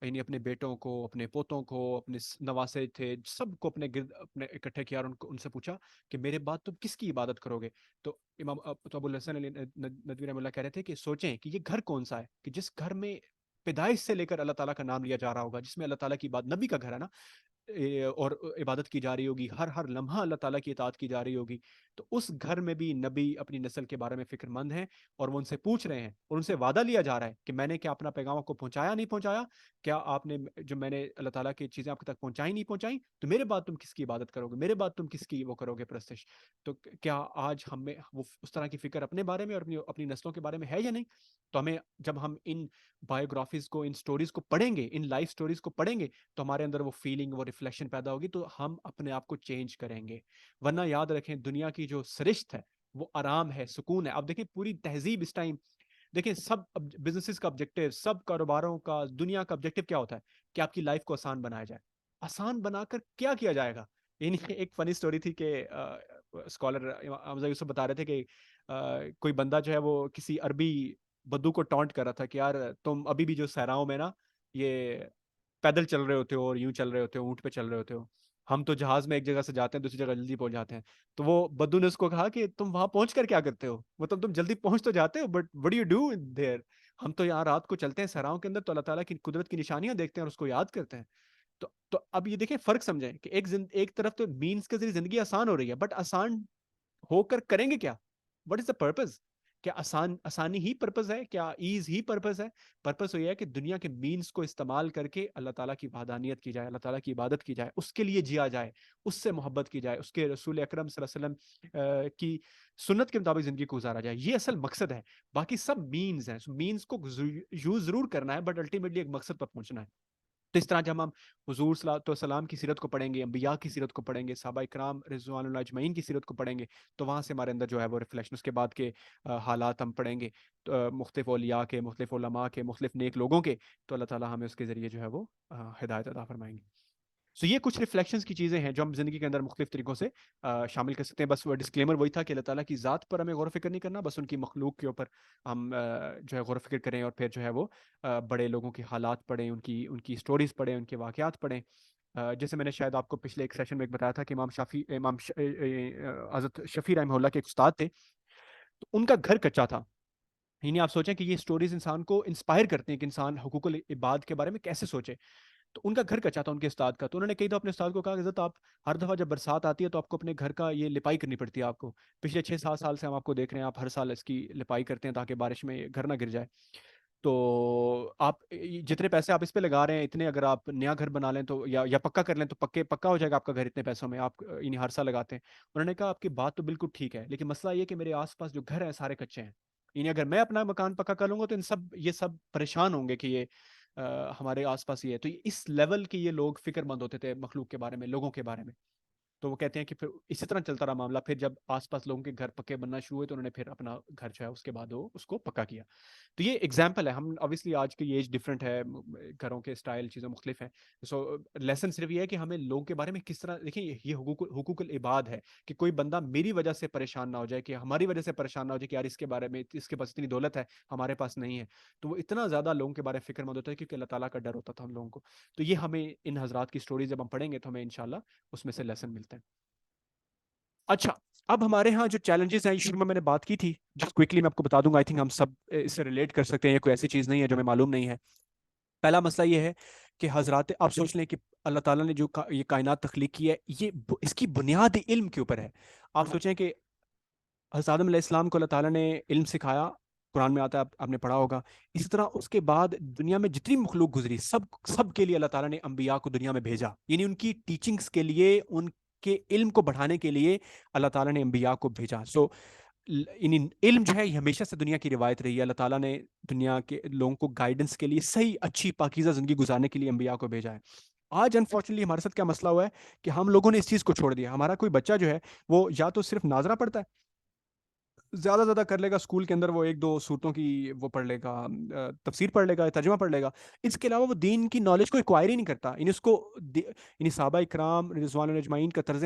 یعنی اپنے بیٹوں کو، اپنے پوتوں کو، اپنے نواسے تھے سب کو اپنے گرد اپنے اکٹھے کیا اور ان سے پوچھا کہ میرے بعد تم کس کی عبادت کرو گے؟ تو تو ابو الحسن علی ندوی رحمہ اللہ کہہ رہے تھے کہ سوچیں کہ یہ گھر کون سا ہے کہ جس گھر میں پیدائش سے لے کر اللہ تعالیٰ کا نام لیا جا رہا ہوگا، جس میں اللہ تعالیٰ کی بات، نبی کا گھر ہے نا، اور عبادت کی جا رہی ہوگی، ہر لمحہ اللہ تعالیٰ کی اطاعت کی جا رہی ہوگی. تو اس گھر میں بھی نبی اپنی نسل کے بارے میں فکر مند ہیں اور وہ ان سے پوچھ رہے ہیں اور ان سے وعدہ لیا جا رہا ہے کہ میں نے کیا اپنا پیغام آپ کو پہنچایا نہیں پہنچایا؟ کیا آپ نے جو میں نے اللہ تعالیٰ کی چیزیں آپ تک پہنچائی نہیں پہنچائی؟ تو میرے بعد تم کس کی عبادت کرو گے؟ میرے بعد تم کس کی وہ کرو گے پرستش؟ تو کیا آج ہمیں وہ اس طرح کی فکر اپنے بارے میں اور اپنی نسلوں کے بارے میں ہے یا نہیں؟ تو ہمیں جب ہم ان بایوگرافیز کو، ان سٹوریز کو پڑھیں گے، ان لائف سٹوریز کو پڑھیں گے تو ہمارے اندر وہ فیلنگ، وہ ریفلیکشن پیدا ہوگی، تو ہم اپنے آپ کو چینج کریں گے. ورنہ یاد رکھیں دنیا کی جو سرشت ہے وہ آرام ہے، سکون ہے. اب دیکھیں پوری تہذیب اس ٹائم، دیکھیں سب بزنسز کا آبجیکٹیو، سب کاروباروں کا، دنیا کا آبجیکٹیو کیا ہوتا ہے کہ آپ کی لائف کو آسان بنایا جائے. آسان بنا کر کیا کیا جائے گا؟ یعنی ایک فنی سٹوری تھی کہ اسکالر حمزہ یوسف بتا رہے تھے کہ کوئی بندہ جو ہے وہ کسی عربی بدو کو ٹونٹ کر رہا تھا کہ یار تم ابھی بھی جو صحراؤں میں نا یہ پیدل چل رہے ہوتے ہو اور یوں چل رہے ہوتے ہو، اونٹ پہ چل رہے ہوتے ہو، ہم تو جہاز میں ایک جگہ سے جاتے ہیں دوسری جگہ جلدی پہنچ جاتے ہیں. تو وہ بدو نے اس کو کہا کہ تم وہاں پہنچ کر کیا کرتے ہو؟ مطلب تم جلدی پہنچ تو جاتے ہو but what do you do there? ہم تو یہاں رات کو چلتے ہیں صحراؤں کے اندر تو اللہ تعالیٰ کی قدرت کی نشانیاں دیکھتے ہیں اور اس کو یاد کرتے ہیں. تو اب یہ دیکھیں فرق سمجھیں کہ ایک طرف تو مینس کے ذریعے زندگی آسان ہو رہی ہے، بٹ آسان ہو کر کریں گے کیا؟ What is the purpose? کیا آسانی ہی پرپز ہے؟ کیا ایز ہی پرپز ہے؟ پرپز تو یہ ہے کہ دنیا کے مینس کو استعمال کر کے اللہ تعالیٰ کی وحدانیت کی جائے، اللہ تعالیٰ کی عبادت کی جائے، اس کے لیے جیا جائے، اس سے محبت کی جائے، اس کے رسول اکرم صلی اللہ علیہ وسلم کی سنت کے مطابق زندگی کو گزارا جائے. یہ اصل مقصد ہے. باقی سب مینز ہیں. مینز کو یوز ضرور کرنا ہے بٹ الٹیمیٹلی ایک مقصد پر پہنچنا ہے. تو اس طرح جب ہم حضور صلی اللہ علیہ وسلم کی سیرت کو پڑھیں گے، انبیاء کی سیرت کو پڑھیں گے، صحابہ کرام رضوان اللہ اجمعین کی سیرت کو پڑھیں گے، تو وہاں سے ہمارے اندر جو ہے وہ ریفلیکشن، اس کے بعد کے حالات ہم پڑھیں گے مختلف اولیاء کے، مختلف علماء کے، مختلف نیک لوگوں کے، تو اللہ تعالیٰ ہمیں اس کے ذریعے جو ہے وہ ہدایت عطا فرمائیں گے. سو یہ کچھ ریفلیکشنز کی چیزیں ہیں جو ہم زندگی کے اندر مختلف طریقوں سے شامل کر سکتے ہیں. بس وہ ڈسکلیمر وہی تھا کہ اللہ تعالیٰ کی ذات پر ہمیں غور و فکر نہیں کرنا، بس ان کی مخلوق کے اوپر ہم جو ہے غور و فکر کریں، اور پھر جو ہے وہ بڑے لوگوں کی حالات پڑھیں، ان کی سٹوریز پڑھیں، ان کے واقعات پڑھیں. جیسے میں نے شاید آپ کو پچھلے ایک سیشن میں ایک بتایا تھا کہ امام حضرت شفیع رحمہ اللہ کے ایک استاد تھے، تو ان کا گھر کچا تھا. یعنی آپ سوچیں کہ یہ سٹوریز انسان کو انسپائر کرتے ہیں کہ انسان حقوق العباد کے بارے میں کیسے سوچے. تو ان کا گھر کچا تھا ان کے استاد کا. تو انہوں نے کئی دفعہ اپنے استاد کو کہا کہ حضرت آپ ہر دفعہ جب برسات آتی ہے تو آپ کو اپنے گھر کا یہ لپائی کرنی پڑتی ہے آپ کو. پچھلے 6-7 سال سے ہم آپ کو دیکھ رہے ہیں، آپ ہر سال اس کی لپائی کرتے ہیں تاکہ بارش میں گھر نہ گر جائے. تو آپ جتنے پیسے آپ اس پہ لگا رہے ہیں، اتنے اگر آپ نیا گھر بنا لیں تو یا پکا کر لیں تو پکا ہو جائے گا آپ کا گھر اتنے پیسوں میں. آپ انہیں ہر سال لگاتے ہیں. انہوں نے کہا آپ کی بات تو بالکل ٹھیک ہے، لیکن مسئلہ یہ کہ میرے آس پاس جو گھر ہیں سارے کچے ہیں. یعنی اگر میں اپنا مکان پکا کر لوں گا تو یہ سب پریشان ہوں گے کہ یہ ہمارے آس پاس ہی ہے. تو اس لیول کے یہ لوگ فکر مند ہوتے تھے مخلوق کے بارے میں، لوگوں کے بارے میں. تو وہ کہتے ہیں کہ پھر اسی طرح چلتا رہا معاملہ. پھر جب آس پاس لوگوں کے گھر پکے بننا شروع ہوئے تو انہوں نے پھر اپنا گھر جو ہے اس کے بعد وہ اس کو پکا کیا. تو یہ ایگزامپل ہے. ہم obviously آج کی ایج ڈفرینٹ ہے، گھروں کے اسٹائل چیزیں مختلف ہیں. سو لیسن صرف یہ ہے کہ ہمیں لوگوں کے بارے میں کس طرح دیکھیں. یہ حقوق العباد ہے کہ کوئی بندہ میری وجہ سے پریشان نہ ہو جائے، کہ ہماری وجہ سے پریشان نہ ہو جائے کہ یار اس کے بارے میں، اس کے پاس اتنی دولت ہے ہمارے پاس نہیں ہے. تو وہ اتنا زیادہ لوگوں کے بارے میں فکر مند ہوتا ہے کیونکہ اللہ تعالیٰ کا ڈر ہوتا تھا ہم لوگوں کو. تو یہ ہمیں ان حضرات کی سٹوریز جب ہم پڑھیں گے تو ہمیں انشاءاللہ اس میں سے لیسن ملتے ہیں. اچھا، اب ہمارے ہاں جو چیلنجز ہیں شروع میں نے بات کی تھی، جس کوئکلی میں آپ کو بتا دوں گا. آئی تھنک ہم سب اس سے ریلیٹ کر سکتے ہیں. یہ کوئی ایسی چیز نہیں ہے جو ہمیں معلوم نہیں ہے. پہلا مسئلہ یہ ہے کہ حضرات آپ سوچ لیں کہ اللہ تعالیٰ نے جو یہ کائنات تخلیق کی ہے، یہ اس کی بنیاد علم کے اوپر ہے. آپ سوچیں کہ حضرت آدم علیہ السلام کو اللہ تعالیٰ نے علم سکھایا، قرآن میں آتا ہے، آپ نے پڑھا ہوگا. اسی طرح اس کے بعد دنیا میں جتنی مخلوق گزری، سب کے لیے اللہ تعالیٰ نے انبیاء کو دنیا میں بھیجا. یعنی ان کی ٹیچنگز کے لیے، ان کے علم کو بڑھانے کے لیے اللہ تعالیٰ نے انبیاء کو بھیجا. سو علم جو ہے یہ ہمیشہ سے دنیا کی روایت رہی ہے. اللہ تعالیٰ نے دنیا کے لوگوں کو گائیڈنس کے لیے، صحیح اچھی پاکیزہ زندگی گزارنے کے لیے انبیاء کو بھیجا ہے. آج انفارچونیٹلی ہمارے ساتھ کیا مسئلہ ہوا ہے کہ ہم لوگوں نے اس چیز کو چھوڑ دیا. ہمارا کوئی بچہ جو ہے وہ یا تو صرف ناظرہ پڑھتا ہے، زیادہ زیادہ کر لے گا اسکول کے اندر، وہ 1-2 صورتوں کی وہ پڑھ لے گا، تفسیر پڑھ لے گا، ترجمہ پڑھ لے گا. اس کے علاوہ وہ دین کی نالج کو ایکوائر ہی نہیں کرتا. یعنی اس کو یعنی صحابہ کرام رضوان اللہ اجمعین کا طرز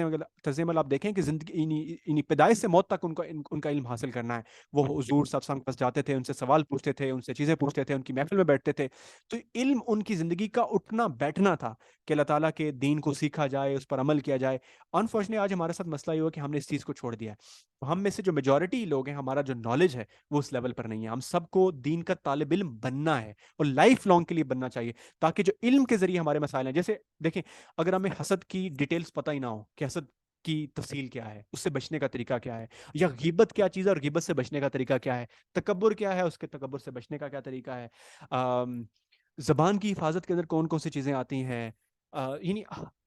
عمل آپ دیکھیں کہ زندگی یعنی پیدائش سے موت تک ان کا علم حاصل کرنا ہے. وہ حضور صاحب کے پاس جاتے تھے، ان سے سوال پوچھتے تھے، ان سے چیزیں پوچھتے تھے، ان کی محفل میں بیٹھتے تھے. تو علم ان کی زندگی کا اٹھنا بیٹھنا تھا کہ اللہ تعالیٰ کے دین کو سیکھا جائے، اس پر عمل کیا جائے. انفارچونیٹلی آج ہمارے ساتھ مسئلہ یہ ہوا کہ ہم نے اس چیز کو چھوڑ دیا ہے. ہم میں سے جو میجورٹی لوگ ہیں، ہمارا جو نالج ہے وہ اس لیول پر نہیں ہے. ہم سب کو دین کا طالب علم بننا ہے اور لائف لانگ کے لیے بننا چاہیے، تاکہ جو علم کے ذریعے ہمارے مسائل ہیں، جیسے دیکھیں اگر ہمیں حسد کی ڈیٹیلز پتہ ہی نہ ہو کہ حسد کی تفصیل کیا ہے، اس سے بچنے کا طریقہ کیا ہے، یا غیبت کیا چیز ہے اور غیبت سے بچنے کا طریقہ کیا ہے، تکبر کیا ہے، اس کے تکبر سے بچنے کا کیا طریقہ ہے، زبان کی حفاظت کے اندر کون کون سی چیزیں آتی ہیں، یعنی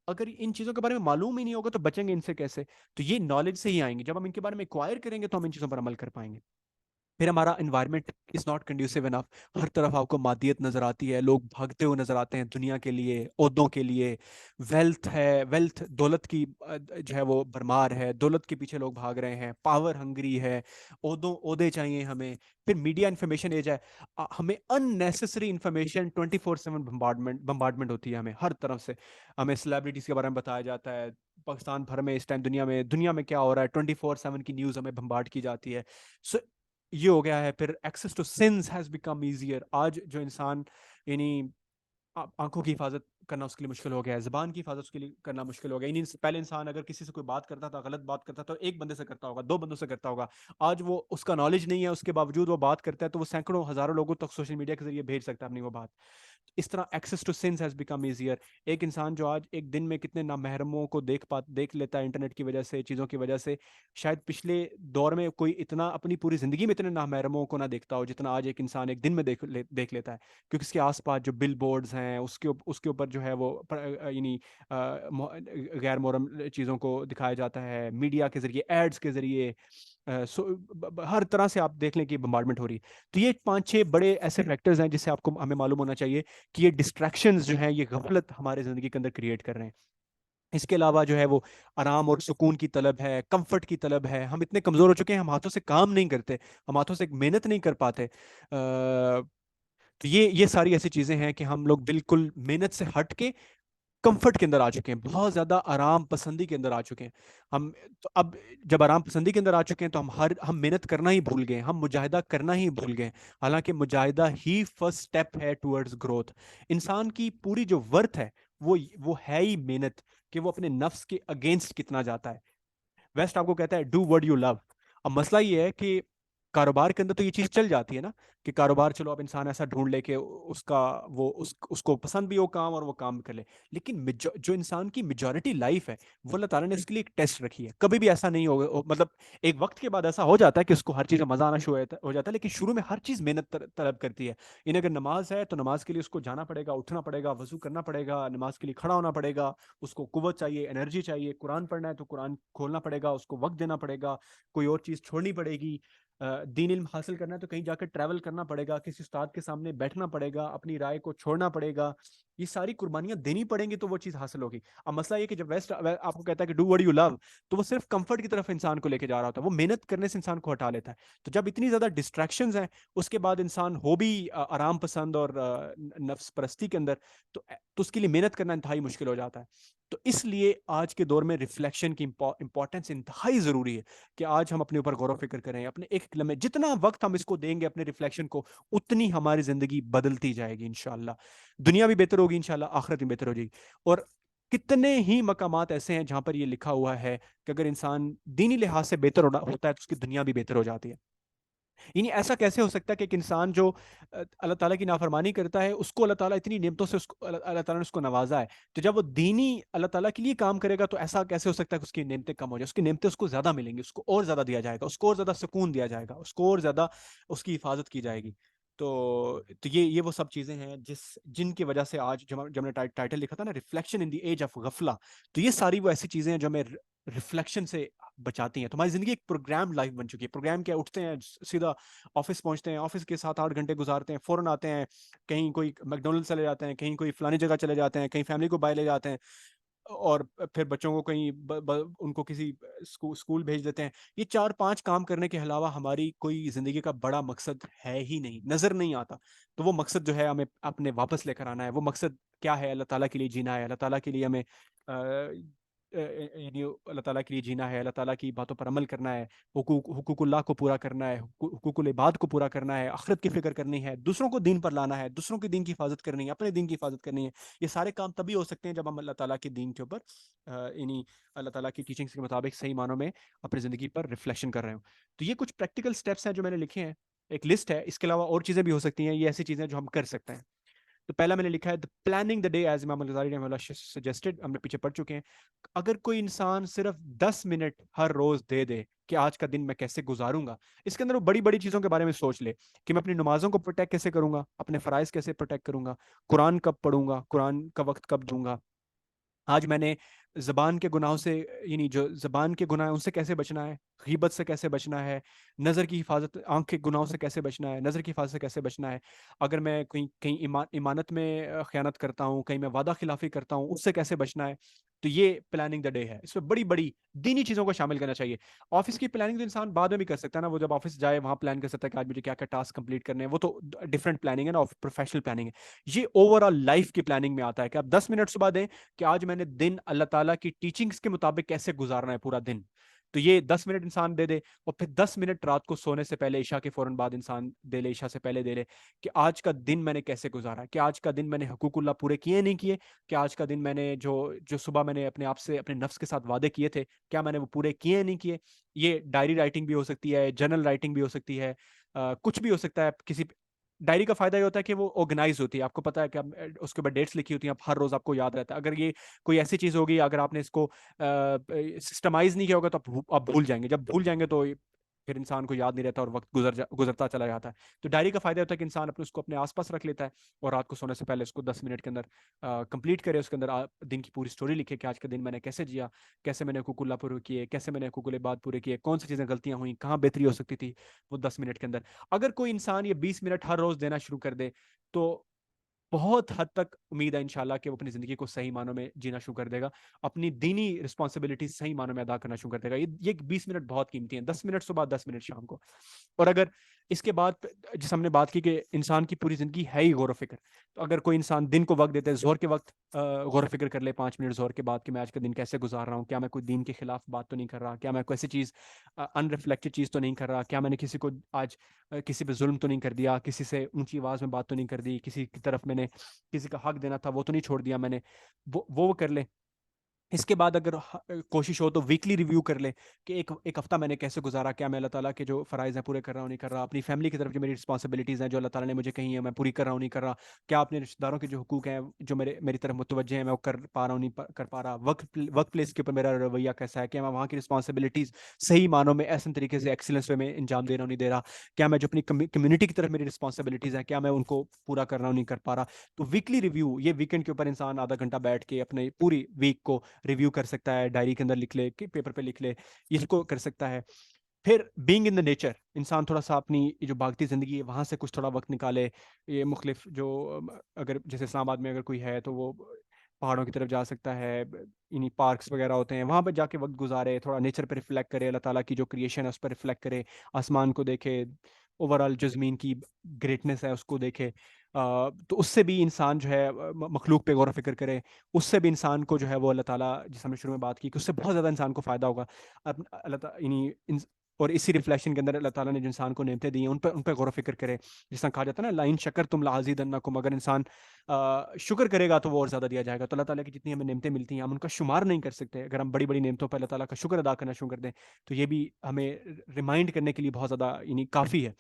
اگر ان چیزوں کے بارے میں معلوم ہی نہیں ہوگا تو بچیں گے ان سے کیسے؟ تو یہ نالج سے ہی آئیں گے. جب ہم ان کے بارے میں ایکوائر کریں گے تو ہم ان چیزوں پر عمل کر پائیں گے. پھر ہمارا انوائرمنٹ از ناٹ کنڈیوسو انف. ہر طرف آپ کو مادیت نظر آتی ہے، لوگ بھاگتے ہوئے نظر آتے ہیں دنیا کے لیے، عہدوں کے لیے. ویلتھ دولت کی جو ہے وہ بھرمار ہے، دولت کے پیچھے لوگ بھاگ رہے ہیں، پاور ہنگری ہے، عہدے چاہیے ہمیں. پھر میڈیا انفارمیشن ایج ہے، ہمیں ان نیسسری انفارمیشن 24/7 بمبارڈمنٹ ہوتی ہے ہمیں ہر طرف سے. ہمیں سیلیبریٹیز کے بارے میں بتایا جاتا ہے، پاکستان بھر میں اس ٹائم دنیا میں کیا ہو رہا ہے، 24/7 کی نیوز ہمیں بمبارڈ کی جاتی ہے. سو یہ ہو گیا ہے. پھر access to sins has become easier. آج جو انسان یعنی آنکھوں کی حفاظت کرنا اس کے لیے مشکل ہو گیا ہے، زبان کی حفاظت اس کے لیے کرنا مشکل ہو گیا. یعنی پہلے انسان اگر کسی سے کوئی بات کرتا تھا، غلط بات کرتا تھا، تو ایک بندے سے کرتا ہوگا، دو بندوں سے کرتا ہوگا. آج وہ اس کا نالج نہیں ہے، اس کے باوجود وہ بات کرتا ہے تو وہ سینکڑوں ہزاروں لوگوں تک سوشل میڈیا کے ذریعے بھیج سکتا ہے اپنی وہ بات. اس طرح access to sins has become easier. ایک انسان جو آج ایک دن میں کتنے نامحرموں کو دیکھ لیتا ہے انٹرنیٹ کی وجہ سے، چیزوں کی وجہ سے، شاید پچھلے دور میں کوئی اتنا اپنی پوری زندگی میں اتنے نامحرموں کو نہ دیکھتا ہو جتنا آج ایک انسان ایک دن میں دیکھ لیتا ہے. کیونکہ اس کے آس پاس جو بل بورڈز ہیں، اس کے اوپر جو ہے وہ یعنی غیر محرم چیزوں کو دکھایا جاتا ہے میڈیا کے ذریعے، ایڈز کے ذریعے، ہر طرح سے آپ دیکھ لیں کہ بمبارڈمنٹ ہو رہی ہے. تو یہ 5-6 بڑے ایسے فیکٹرز ہیں جس سے آپ کو ہمیں معلوم ہونا چاہیے کہ یہ ڈسٹریکشنز جو ہیں یہ غفلت ہمارے زندگی کے اندر کریٹ کر رہے ہیں. اس کے علاوہ جو ہے وہ آرام اور سکون کی طلب ہے، کمفرٹ کی طلب ہے. ہم اتنے کمزور ہو چکے ہیں، ہم ہاتھوں سے کام نہیں کرتے، ہم ہاتھوں سے محنت نہیں کر پاتے. تو یہ ساری ایسی چیزیں ہیں کہ ہم لوگ بالکل محنت سے ہٹ کے کمفرٹ کے اندر آ چکے ہیں، بہت زیادہ آرام پسندی کے اندر آ چکے ہیں ہم. تو اب جب آرام پسندی کے اندر آ چکے ہیں تو ہم محنت کرنا ہی بھول گئے، ہم مجاہدہ کرنا ہی بھول گئے. حالانکہ مجاہدہ ہی فرسٹ سٹیپ ہے ٹورڈز گروتھ. انسان کی پوری جو ورتھ ہے وہ ہے ہی محنت، کہ وہ اپنے نفس کے اگینسٹ کتنا جاتا ہے. ویسٹ آپ کو کہتا ہے ڈو ورڈ یو لو. اب مسئلہ یہ ہے کہ کاروبار کے اندر تو یہ چیز چل جاتی ہے نا کہ کاروبار چلو اب انسان ایسا ڈھونڈ لے کہ اس کو پسند بھی ہو کام اور وہ کام کر لے. لیکن جو انسان کی میجورٹی لائف ہے وہ اللہ تعالیٰ نے اس کے لیے ایک ٹیسٹ رکھی ہے. کبھی بھی ایسا نہیں ہوگا، مطلب ایک وقت کے بعد ایسا ہو جاتا ہے کہ اس کو ہر چیز میں مزہ آنا شروع ہو جاتا ہے، لیکن شروع میں ہر چیز محنت طلب کرتی ہے. یعنی اگر نماز ہے تو نماز کے لیے اس کو جانا پڑے گا، اٹھنا پڑے گا، وضو کرنا پڑے گا، نماز کے لیے کھڑا ہونا پڑے گا، اس کو قوت چاہیے، انرجی چاہیے. قرآن پڑھنا ہے تو قرآن کھولنا پڑے گا، اس کو وقت دینا پڑے گا، کوئی اور چیز چھوڑنی پڑے گی. دین علم حاصل کرنا ہے تو کہیں جا کر ٹریول کرنا پڑے گا، کسی استاد کے سامنے بیٹھنا پڑے گا، اپنی رائے کو چھوڑنا پڑے گا. یہ ساری قربانیاں دینی پڑیں گی تو وہ چیز حاصل ہوگی. اب مسئلہ یہ کہ جب ویسٹ آپ کو کہتا ہے کہ ڈو وٹ یو لو، تو وہ صرف کمفرٹ کی طرف انسان کو لے کے جا رہا ہوتا ہے، وہ محنت کرنے سے انسان کو ہٹا لیتا ہے. تو جب اتنی زیادہ ڈسٹریکشنز ہیں، اس کے بعد انسان ہو بھی آرام پسند اور نفس پرستی کے اندر، تو اس کے لیے محنت کرنا انتہائی مشکل ہو جاتا ہے. تو اس لیے آج کے دور میں ریفلیکشن کی امپورٹنس انتہائی ضروری ہے کہ آج ہم اپنے اوپر غور و فکر کریں. اپنے ایک لمحے جتنا وقت ہم اس کو دیں گے اپنے ریفلیکشن کو، اتنی ہماری زندگی بدلتی جائے گی انشاءاللہ. دنیا بھی بہتر ہوگی انشاءاللہ، آخرت بھی بہتر ہو جائے گی. اور کتنے ہی مقامات ایسے ہیں جہاں پر یہ لکھا ہوا ہے کہ اگر انسان دینی لحاظ سے بہتر ہوتا ہے تو اس کی دنیا بھی بہتر ہو جاتی ہے. یعنی ایسا کیسے ہو سکتا ہے کہ ایک انسان جو اللہ تعالیٰ کی نافرمانی کرتا ہے، اس کو اللہ تعالیٰ اتنی نعمتوں سے اللہ تعالیٰ نے اس کو نوازا ہے، تو جب وہ دینی اللہ تعالیٰ کے لیے کام کرے گا تو ایسا کیسے ہو سکتا ہے کہ اس کی نعمتیں کم ہو جائیں؟ اس کی نعمتیں اس کو زیادہ ملیں گی، اس کو اور زیادہ دیا جائے گا، اس کو اور زیادہ سکون دیا جائے گا، اس کو اور زیادہ اس کی حفاظت کی جائے گی. تو یہ وہ سب چیزیں ہیں جن کی وجہ سے آج جب ہم نے ٹائٹل لکھا تھا نا، reflection in the age of غفلہ، تو یہ ساری وہ ایسی چیزیں ہیں جو ہمیں ریفلیکشن سے بچاتی ہیں. تمہاری زندگی ایک پروگرام لائف بن چکی ہے. پروگرام کیا، اٹھتے ہیں سیدھا آفس پہنچتے ہیں، آفس کے 7-8 گھنٹے گزارتے ہیں، فوراً آتے ہیں، کہیں کوئی میکڈونلڈ چلے جاتے ہیں، کہیں کوئی فلانی جگہ چلے جاتے ہیں، کہیں فیملی کو بائے لے جاتے ہیں، اور پھر بچوں کو کہیں ان کو کسی اسکول بھیج دیتے ہیں. یہ 4-5 کام کرنے کے علاوہ ہماری کوئی زندگی کا بڑا مقصد ہے ہی نہیں، نظر نہیں آتا. تو وہ مقصد جو ہے ہمیں اپنے واپس لے کر آنا ہے. وہ مقصد کیا ہے؟ اللہ تعالیٰ کے لیے جینا ہے، اللہ تعالیٰ کے لیے ہمیں یعنی اللہ تعالیٰ کے لیے جینا ہے، اللہ تعالیٰ کی باتوں پر عمل کرنا ہے، حقوق اللہ کو پورا کرنا ہے، حقوق العباد کو پورا کرنا ہے، آخرت کی فکر کرنی ہے، دوسروں کو دین پر لانا ہے، دوسروں کے دین کی حفاظت کرنی ہے، اپنے دین کی حفاظت کرنی ہے. یہ سارے کام تبھی ہو سکتے ہیں جب ہم اللہ تعالیٰ کے دین کے اوپر یعنی اللہ تعالیٰ کی ٹیچنگس کے مطابق صحیح معنوں میں اپنی زندگی پر ریفلیکشن کر رہے ہوں. تو یہ کچھ پریکٹیکل سٹیپس ہیں جو میں نے لکھے ہیں، ایک لسٹ ہے. اس کے علاوہ اور چیزیں بھی ہو سکتی ہیں. یہ ایسی چیزیں جو ہم کر سکتے ہیں. تو پہلا میں نے لکھا ہے پلاننگ دا ڈے ایز امام الغزالی رحمہ اللہ سجیسٹڈ. ہم نے پیچھے پڑھ چکے ہیں. اگر کوئی انسان صرف 10 منٹ ہر روز دے دے کہ آج کا دن میں کیسے گزاروں گا، اس کے اندر وہ بڑی بڑی چیزوں کے بارے میں سوچ لے کہ میں اپنی نمازوں کو پروٹیکٹ کیسے کروں گا، اپنے فرائض کیسے پروٹیکٹ کروں گا، قرآن کب پڑھوں گا، قرآن کا وقت کب دوں گا، آج میں نے زبان کے گناہوں سے، یعنی جو زبان کے گناہ ہیں ان سے کیسے بچنا ہے، غیبت سے کیسے بچنا ہے، نظر کی حفاظت، آنکھ کے گناہوں سے کیسے بچنا ہے، نظر کی حفاظت سے کیسے بچنا ہے، اگر میں کہیں ایمانت میں خیانت کرتا ہوں، کہیں میں وعدہ خلافی کرتا ہوں، اس سے کیسے بچنا ہے. تو یہ پلاننگ دا ڈے ہے. اس میں بڑی بڑی دینی چیزوں کو شامل کرنا چاہیے. آفس کی پلاننگ تو انسان بعد میں بھی کر سکتا ہے نا، وہ جب آفس جائے وہاں پلان کر سکتا ہے کہ آج مجھے کیا کیا ٹاسک کمپلیٹ کرنے ہیں، وہ تو ڈفرنٹ پلاننگ ہے نا، پروفیشنل پلاننگ ہے. یہ اوور آل لائف کی پلاننگ میں آتا ہے کہ آپ 10 منٹ صبح دیں کہ آج میں نے دن اللہ تعالیٰ کی ٹیچنگز کے مطابق کیسے گزارنا ہے پورا دن. تو یہ 10 منٹ انسان دے دے، اور پھر 10 منٹ رات کو سونے سے پہلے عشاء کے فوراً بعد انسان دے لے، عشاء سے پہلے دے لے، کہ آج کا دن میں نے کیسے گزارا، کہ آج کا دن میں نے حقوق اللہ پورے کیے نہیں کیے، کہ آج کا دن میں نے جو صبح میں نے اپنے آپ سے اپنے نفس کے ساتھ وعدے کیے تھے کیا میں نے وہ پورے کیے نہیں کیے۔ یہ ڈائری رائٹنگ بھی ہو سکتی ہے، جرنل رائٹنگ بھی ہو سکتی ہے، کچھ بھی ہو سکتا ہے۔ کسی ڈائری کا فائدہ یہ ہوتا ہے کہ وہ آرگنائز ہوتی ہے، آپ کو پتا ہے کہ اس کے اوپر ڈیٹس لکھی ہوتی ہیں، ہر روز آپ کو یاد رہتا ہے۔ اگر یہ کوئی ایسی چیز ہوگی، اگر آپ نے اس کو سسٹمائز نہیں کیا ہوگا تو آپ بھول جائیں گے، جب بھول جائیں گے تو پھر انسان کو یاد نہیں رہتا اور وقت گزرتا چلا جاتا ہے۔ تو ڈائری کا فائدہ ہوتا ہے کہ انسان اس کو اپنے آس پاس رکھ لیتا ہے، اور رات کو سونے سے پہلے اس کو 10 منٹ کے اندر کمپلیٹ کرے، اس کے اندر دن کی پوری سٹوری لکھے کہ آج کا دن میں نے کیسے جیا، کیسے میں نے حقوق اللہ پورے کیے، کیسے میں نے حقوق العباد پورے کیے، کون سی چیزیں غلطیاں ہوئیں، کہاں بہتری ہو سکتی تھی، وہ 10 منٹ کے اندر۔ اگر کوئی انسان یہ 20 منٹ ہر روز دینا شروع کر دے تو بہت حد تک امید ہے انشاءاللہ کہ وہ اپنی زندگی کو صحیح معنوں میں جینا شروع کر دے گا، اپنی دینی رسپانسبلٹی صحیح معنوں میں ادا کرنا شروع کر دے گا۔ یہ 20 منٹ بہت قیمتی ہیں، 10 منٹ صبح، 10 منٹ شام کو۔ اور اگر اس کے بعد جس ہم نے بات کی کہ انسان کی پوری زندگی ہے ہی غور و فکر، تو اگر کوئی انسان دن کو وقت دیتا ہے، زہر کے وقت غور و فکر کر لے 5 منٹ زہر کے بعد کہ میں آج کا دن کیسے گزار رہا ہوں، کیا میں کوئی دین کے خلاف بات تو نہیں کر رہا، کیا میں کوئی ایسی چیز ان ریفلیکٹڈ چیز تو نہیں کر رہا، کیا میں نے کسی کو آج کسی پہ ظلم تو نہیں کر دیا، کسی سے اونچی آواز میں بات تو نہیں کر دی، کسی کی طرف میں نے کسی کا حق دینا تھا وہ تو نہیں چھوڑ دیا میں نے، وہ کر لے۔ اس کے بعد اگر کوشش ہو تو ویکلی ریویو کر لے کہ ایک ہفتہ میں نے کیسے گزارا، کیا میں اللہ تعالیٰ کے جو فرائض ہیں پورے کر رہا ہوں نہیں کر رہا، اپنی فیملی کی طرف جو میری رسپانسبلٹیز ہیں جو اللہ تعالیٰ نے مجھے کہی ہیں میں پوری کر رہا ہوں نہیں کر رہا، کیا اپنے رشتہ داروں کے جو حقوق ہیں جو میری طرف متوجہ ہیں میں وہ کر پا رہا ہوں نہیں کر پا رہا، ورک پلیس کے اوپر میرا رویہ کیسا ہے، کیا میں وہاں کی رسپانسبلٹیز صحیح معنوں میں احسن طریقے سے ایکسلنس وے میں انجام دے رہا ہوں نہیں دے رہا، کیا میں جو اپنی کمیونٹی کی طرف میری رسپانسبلٹیز ہیں کیا میں ان کو پورا کر رہا ہوں نہیں کر پا رہا۔ تو ویکلی ریویو، یہ ویکینڈ کے اوپر انسان آدھا گھنٹہ بیٹھ کے اپنے پوری ویک کو ریویو کر سکتا ہے، ڈائری کے اندر لکھ لے، پیپر پہ لکھ لے، اس کو کر سکتا ہے۔ پھر بینگ ان دا نیچر، انسان تھوڑا سا اپنی جو بھاگتی زندگی ہے وہاں سے کچھ تھوڑا وقت نکالے، یہ مختلف جو اگر جیسے اسلام آباد میں اگر کوئی ہے تو وہ پہاڑوں کی طرف جا سکتا ہے، یعنی پارکس وغیرہ ہوتے ہیں وہاں پہ جا کے وقت گزارے، تھوڑا نیچر پہ ریفلیکٹ کرے، اللہ تعالیٰ کی جو کریشن ہے اس پہ ریفلیکٹ کرے، آسمان کو دیکھے، اوور آل جو زمین کی گریٹنس ہے اس کو دیکھے، تو اس سے بھی انسان جو ہے مخلوق پہ غور و فکر کرے، اس سے بھی انسان کو جو ہے وہ اللہ تعالیٰ جس ہم نے شروع میں بات کی کہ اس سے بہت زیادہ انسان کو فائدہ ہوگا۔ اللہ تعالیٰ یعنی اور اسی ریفلیکشن کے اندر اللہ تعالیٰ نے جو انسان کو نعمتیں دی ہیں ان پہ غور و فکر کرے، جس طرح کہا جاتا ہے نا لائن شکر تم لازیدنکم، اگر انسان شکر کرے گا تو وہ اور زیادہ دیا جائے گا۔ تو اللہ تعالیٰ کی جتنی ہمیں نعمتیں ملتی ہیں ہم ان کا شمار نہیں کر سکتے، اگر ہم بڑی بڑی نعمتوں پہ اللہ تعالیٰ کا شکر ادا کرنا شروع کر دیں تو یہ بھی ہمیں ریمائنڈ کرنے کے لیے بہت زیادہ یعنی کافی ہے۔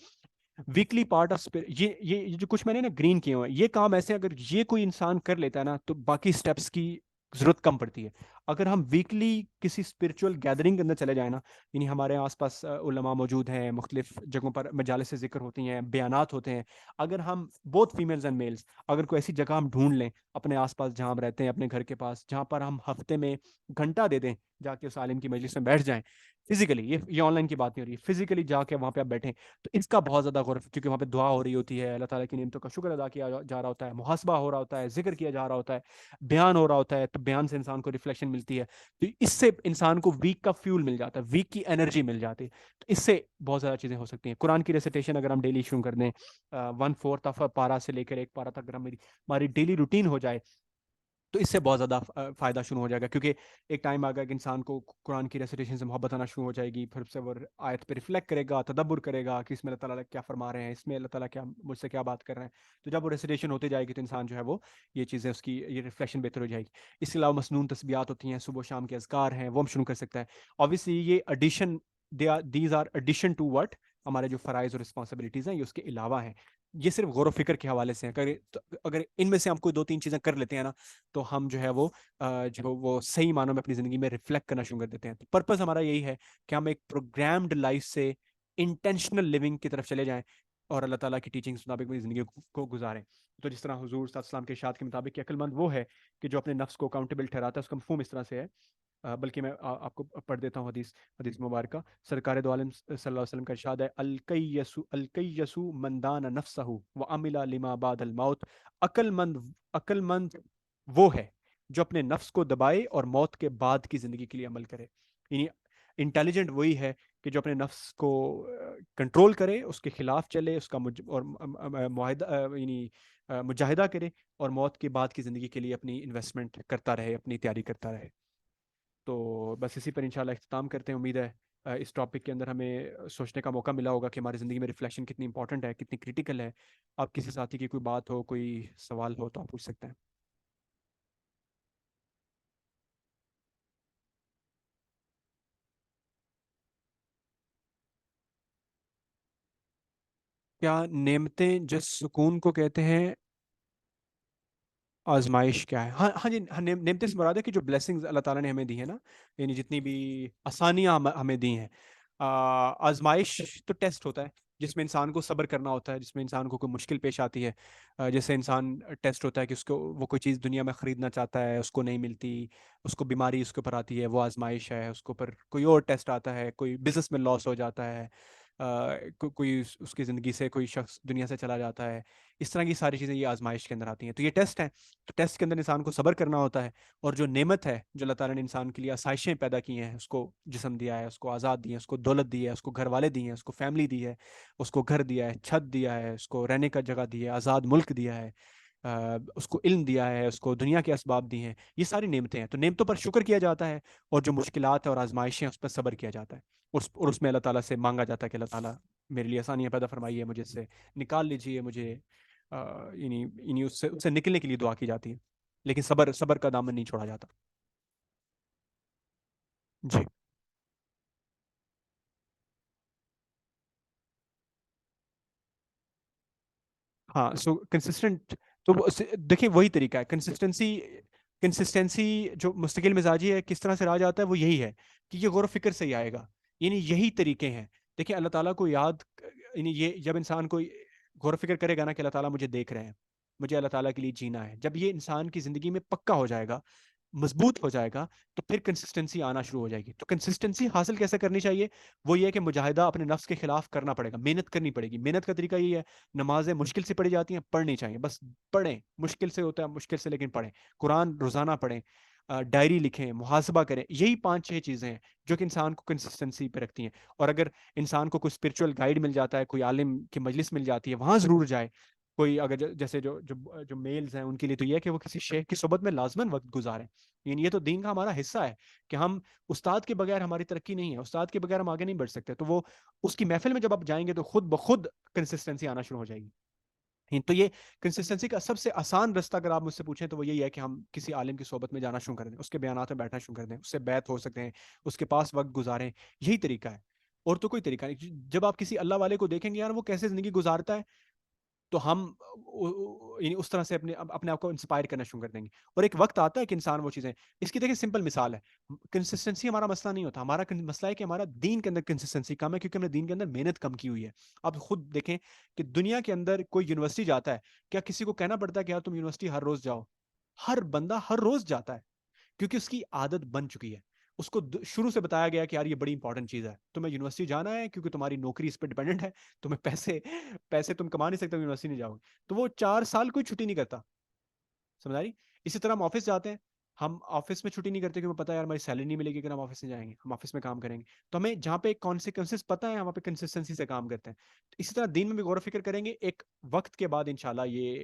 ویکلی پارٹ آف یہ جو کچھ میں نے نا گرین کیے ہوئے ہیں یہ کام ایسے اگر یہ کوئی انسان کر لیتا ہے نا تو باقی سٹیپس کی ضرورت کم پڑتی ہے۔ اگر ہم ویکلی کسی اسپرچول گیدرنگ کے اندر چلے جائیں نا، یعنی ہمارے آس پاس علماء موجود ہیں، مختلف جگہوں پر مجالس سے ذکر ہوتی ہیں، بیانات ہوتے ہیں، اگر ہم بہت فیمیلز اینڈ میلز اگر کوئی ایسی جگہ ہم ڈھونڈ لیں اپنے آس پاس جہاں ہم رہتے ہیں اپنے گھر کے پاس، جہاں پر ہم ہفتے میں گھنٹہ دے دیں جا کے اس عالم کی مجلس میں بیٹھ جائیں فزیکلی، یہ آن لائن کی بات نہیں ہو رہی ہے، فزیکلی جا کے وہاں پہ آپ بیٹھیں تو اس کا بہت زیادہ غور، کیونکہ وہاں پہ دعا ہو رہی ہوتی ہے، اللہ تعالیٰ کی نعمتوں کا شکر ادا کیا جا رہا ہوتا ہے، محاسبہ ہو رہا ہوتا ہے، ذکر کیا جا رہا ہوتا ہے، بیان ہو رہا ہوتا ہے، تو بیان سے انسان کو ریفلیکشن ملتی ہے، تو اس سے انسان کو ویک کا فیول مل جاتا ہے، ویک کی انرجی مل جاتی ہے، تو اس سے بہت زیادہ چیزیں ہو سکتی ہیں۔ قرآن کی ریسیٹیشن اگر ہم ڈیلی شروع کر دیں 1/4 آف پارا سے لے کر ایک پارا تک اگر ہماری ڈیلی روٹین ہو جائے تو اس سے بہت زیادہ فائدہ شروع ہو جائے گا، کیونکہ ایک ٹائم آ گیا کہ انسان کو قرآن کی ریسیٹیشن سے محبت آنا شروع ہو جائے گی، پھر سے وہ آیت پہ ریفلیکٹ کرے گا، تدبر کرے گا کہ اس میں اللہ تعالیٰ کیا فرما رہے ہیں، اس میں اللہ تعالیٰ کیا مجھ سے کیا بات کر رہے ہیں، تو جب وہ ریسیٹیشن ہوتی جائے گی تو انسان جو ہے وہ یہ چیزیں اس کی یہ ریفلیکشن بہتر ہو جائے گی۔ اس کے علاوہ مسنون تسبیحات ہوتی ہیں، صبح و شام کے اذکار ہیں وہ ہم شروع کر سکتا ہے۔ اوبیسلی یہ addition these are addition to what, ہمارے جو فرائض اور رسپانسبلٹیز ہیں یہ اس کے علاوہ ہیں، یہ صرف غور و فکر کے حوالے سے ہیں، اگر ان میں سے ہم کوئی 2-3 چیزیں کر لیتے ہیں نا تو ہم جو ہے وہ صحیح معنوں میں اپنی زندگی میں ریفلیکٹ کرنا شروع کر دیتے ہیں۔ تو پرپز ہمارا یہی ہے کہ ہم ایک پروگرامڈ لائف سے انٹینشنل لیونگ کی طرف چلے جائیں اور اللہ تعالیٰ کی ٹیچنگز مطابق اپنی زندگی کو گزاریں۔ تو جس طرح حضور صلی اللہ علیہ وسلم کے ارشاد کے مطابق کہ عقل مند وہ ہے کہ جو اپنے نفس کو اکاؤنٹیبل ٹھہراتا ہے، اس کا مفہوم اس طرح سے ہے، بلکہ میں آپ کو پڑھ دیتا ہوں حدیث مبارکہ۔ سرکار دو عالم صلی اللہ علیہ وسلم کا ارشاد ہے الکیسو من دان نفسہ وعمل لما بعد الموت، عقل مند وہ ہے جو اپنے نفس کو دبائے اور موت کے بعد کی زندگی کے لیے عمل کرے، یعنی انٹیلیجنٹ وہی ہے کہ جو اپنے نفس کو کنٹرول کرے، اس کے خلاف چلے، اس کا معاہدہ یعنی مجاہدہ کرے، اور موت کے بعد کی زندگی کے لیے اپنی انویسٹمنٹ کرتا رہے، اپنی تیاری کرتا رہے۔ تو بس اسی پر انشاءاللہ اختتام کرتے ہیں. امید ہے اس ٹاپک کے اندر ہمیں سوچنے کا موقع ملا ہوگا کہ ہماری زندگی میں ریفلیکشن کتنی امپورٹنٹ ہے، کتنی کریٹیکل ہے. آپ کسی ساتھی کی کوئی بات ہو، کوئی سوال ہو تو آپ پوچھ سکتے ہیں. کیا نعمتیں جس سکون کو کہتے ہیں، آزمائش کیا ہے؟ ہاں ہاں جی ہاں، نعمتیں سے مراد ہے کہ جو بلیسنگز اللہ تعالیٰ نے ہمیں دی ہیں نا، یعنی جتنی بھی آسانیاں ہمیں دی ہیں. آزمائش تو ٹیسٹ ہوتا ہے جس میں انسان کو صبر کرنا ہوتا ہے، جس میں انسان کو کوئی مشکل پیش آتی ہے. جیسے انسان ٹیسٹ ہوتا ہے کہ اس کو وہ کوئی چیز دنیا میں خریدنا چاہتا ہے، اس کو نہیں ملتی، اس کو بیماری اس کے اوپر آتی ہے، وہ آزمائش ہے. اس کے اوپر کوئی اور ٹیسٹ آتا ہے، کوئی بزنس میں لاس ہو جاتا ہے، کوئی اس کی زندگی سے کوئی شخص دنیا سے چلا جاتا ہے. اس طرح کی ساری چیزیں یہ آزمائش کے اندر آتی ہیں. تو یہ ٹیسٹ ہیں. تو ٹیسٹ کے اندر انسان کو صبر کرنا ہوتا ہے. اور جو نعمت ہے جو اللہ تعالیٰ نے انسان کے لیے آسائشیں پیدا کی ہیں، اس کو جسم دیا ہے، اس کو آزاد دی ہے، اس کو دولت دی ہے، اس کو گھر والے دی ہیں، اس کو فیملی دی ہے، اس کو گھر دیا ہے، چھت دیا ہے، اس کو رہنے کا جگہ دی ہے، آزاد ملک دیا ہے، اس کو علم دیا ہے، اس کو دنیا کے اسباب دی ہیں. یہ ساری نعمتیں ہیں. تو نعمتوں پر شکر کیا جاتا ہے، اور جو مشکلات ہیں اور آزمائشیں ہیں اس پر صبر کیا جاتا ہے. اور اس میں اللہ تعالیٰ سے مانگا جاتا ہے کہ اللہ تعالیٰ میرے لیے آسانیاں پیدا فرمائیے، مجھے اس سے نکال لیجیے، مجھے یعنی اس سے نکلنے کے لیے دعا کی جاتی ہے. لیکن صبر کا دامن نہیں چھوڑا جاتا. جی ہاں. سو کنسسٹنٹ تو دیکھیں وہی طریقہ ہے کنسسٹنسی. کنسسٹنسی جو مستقل مزاجی ہے کس طرح سے راج آتا ہے وہ یہی ہے کہ یہ غور و فکر سے ہی آئے گا. یعنی یہی طریقے ہیں. دیکھیں اللہ تعالیٰ کو یاد، یعنی یہ جب انسان کو غور و فکر کرے گا نا کہ اللہ تعالیٰ مجھے دیکھ رہے ہیں، مجھے اللہ تعالیٰ کے لیے جینا ہے، جب یہ انسان کی زندگی میں پکا ہو جائے گا، مضبوط ہو جائے گا، تو پھر کنسسٹنسی آنا شروع ہو جائے گی. تو کنسسٹنسی حاصل کیسے کرنی چاہیے؟ وہ یہ ہے کہ مجاہدہ اپنے نفس کے خلاف کرنا پڑے گا، محنت کرنی پڑے گی. محنت کا طریقہ یہ ہے، نمازیں مشکل سے پڑھی جاتی ہیں، پڑھنی چاہیے، بس پڑھیں. مشکل سے ہوتا ہے مشکل سے، لیکن پڑھیں. قرآن روزانہ پڑھیں، ڈائری لکھیں، محاسبہ کریں. یہی 5 6 چیزیں ہیں جو کہ انسان کو کنسسٹنسی پہ رکھتی ہیں. اور اگر انسان کو کوئی اسپرچل گائیڈ مل جاتا ہے، کوئی عالم کی مجلس مل جاتی ہے، وہاں ضرور جائے. کوئی اگر جیسے جو میلز ہیں ان کے لیے تو یہ ہے کہ وہ کسی شیخ کی صحبت میں لازماً وقت گزاریں. یعنی یہ تو دین کا ہمارا حصہ ہے کہ ہم استاد کے بغیر ہماری ترقی نہیں ہے، استاد کے بغیر ہم آگے نہیں بڑھ سکتے. تو وہ اس کی محفل میں جب آپ جائیں گے تو خود بخود کنسسٹنسی آنا شروع ہو جائے گی. تو یہ کنسسٹنسی کا سب سے آسان رستہ اگر آپ مجھ سے پوچھیں تو وہ یہی ہے کہ ہم کسی عالم کی صحبت میں جانا شروع کر دیں، اس کے بیانات میں بیٹھنا شروع کر دیں، اس سے بیعت ہو سکتے ہیں، اس کے پاس وقت گزاریں. یہی طریقہ ہے، اور تو کوئی طریقہ نہیں. جب آپ کسی اللہ والے کو دیکھیں گے یار وہ کیسے زندگی گزارتا ہے، تو ہم یعنی اس طرح سے اپنے آپ کو انسپائر کرنا شروع کر دیں گے. اور ایک وقت آتا ہے کہ انسان وہ چیزیں، اس کی دیکھیں سمپل مثال ہے. کنسسٹنسی ہمارا مسئلہ نہیں ہوتا، ہمارا مسئلہ ہے کہ ہمارا دین کے اندر کنسسٹنسی کم ہے، کیونکہ ہم نے دین کے اندر محنت کم کی ہوئی ہے. آپ خود دیکھیں کہ دنیا کے اندر کوئی یونیورسٹی جاتا ہے، کیا کسی کو کہنا پڑتا ہے کہ یار تم یونیورسٹی ہر روز جاؤ؟ ہر بندہ ہر روز جاتا ہے، کیونکہ اس کی عادت بن چکی ہے. اس کو شروع سے بتایا گیا کہ یار یہ بڑی انپورٹنٹ چیز ہے، تمہیں یونیورسٹی جانا ہے کیونکہ تمہاری نوکری اس پہ ڈیپینڈنٹ ہے، تمہیں پیسے تم کما نہیں سکتے یونیورسٹی نہیں جاؤ گے. تو وہ 4 سال کوئی چھٹی نہیں کرتا. سمجھ آئی؟ اسی طرح ہم آفس جاتے ہیں، ہم آفس میں چھٹی نہیں کرتے کیونکہ پتا ہے یار ہماری سیلری نہیں ملے گی اگر ہم آفس میں جائیں گے، ہم آفس میں کام کریں گے. تو ہمیں جہاں پہ کانسیکوینسز پتہ ہے وہاں پہ کنسسٹنسی سے کام کرتے ہیں. تو اسی طرح دین میں بھی غور و فکر کریں گے، ایک وقت کے بعد انشاءاللہ یہ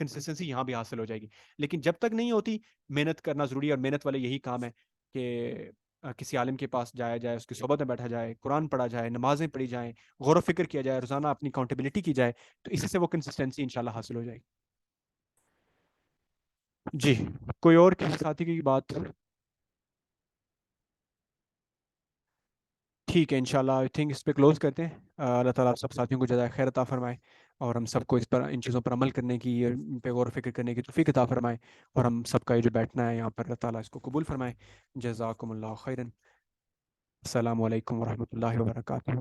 کنسسٹنسی یہاں بھی حاصل ہو جائے گی. لیکن جب تک نہیں ہوتی، محنت کرنا ضروری ہے. اور محنت والے یہی کام ہے کہ کسی عالم کے پاس جایا جائے، اس کی صحبت میں بیٹھا جائے، قرآن پڑھا جائے، نمازیں پڑھی جائیں، غور و فکر کیا جائے، روزانہ اپنی اکاؤنٹیبلٹی کی جائے. تو اسی سے وہ کنسسٹنسی انشاءاللہ حاصل ہو جائے گی. جی کوئی اور کسی ساتھی کی بات؟ ٹھیک ہے انشاءاللہ آئی تھنک اس پہ کلوز کرتے ہیں. اللہ تعالیٰ آپ سب ساتھیوں کو جزائے خیر عطا فرمائے، اور ہم سب کو اس پر ان چیزوں پر عمل کرنے کی، ان پہ غور و فکر کرنے کی توفیق عطا فرمائے. اور ہم سب کا یہ جو بیٹھنا ہے یہاں پر اللہ تعالیٰ اس کو قبول فرمائے. جزاکم اللہ خیرا. السلام علیکم ورحمۃ اللہ وبرکاتہ.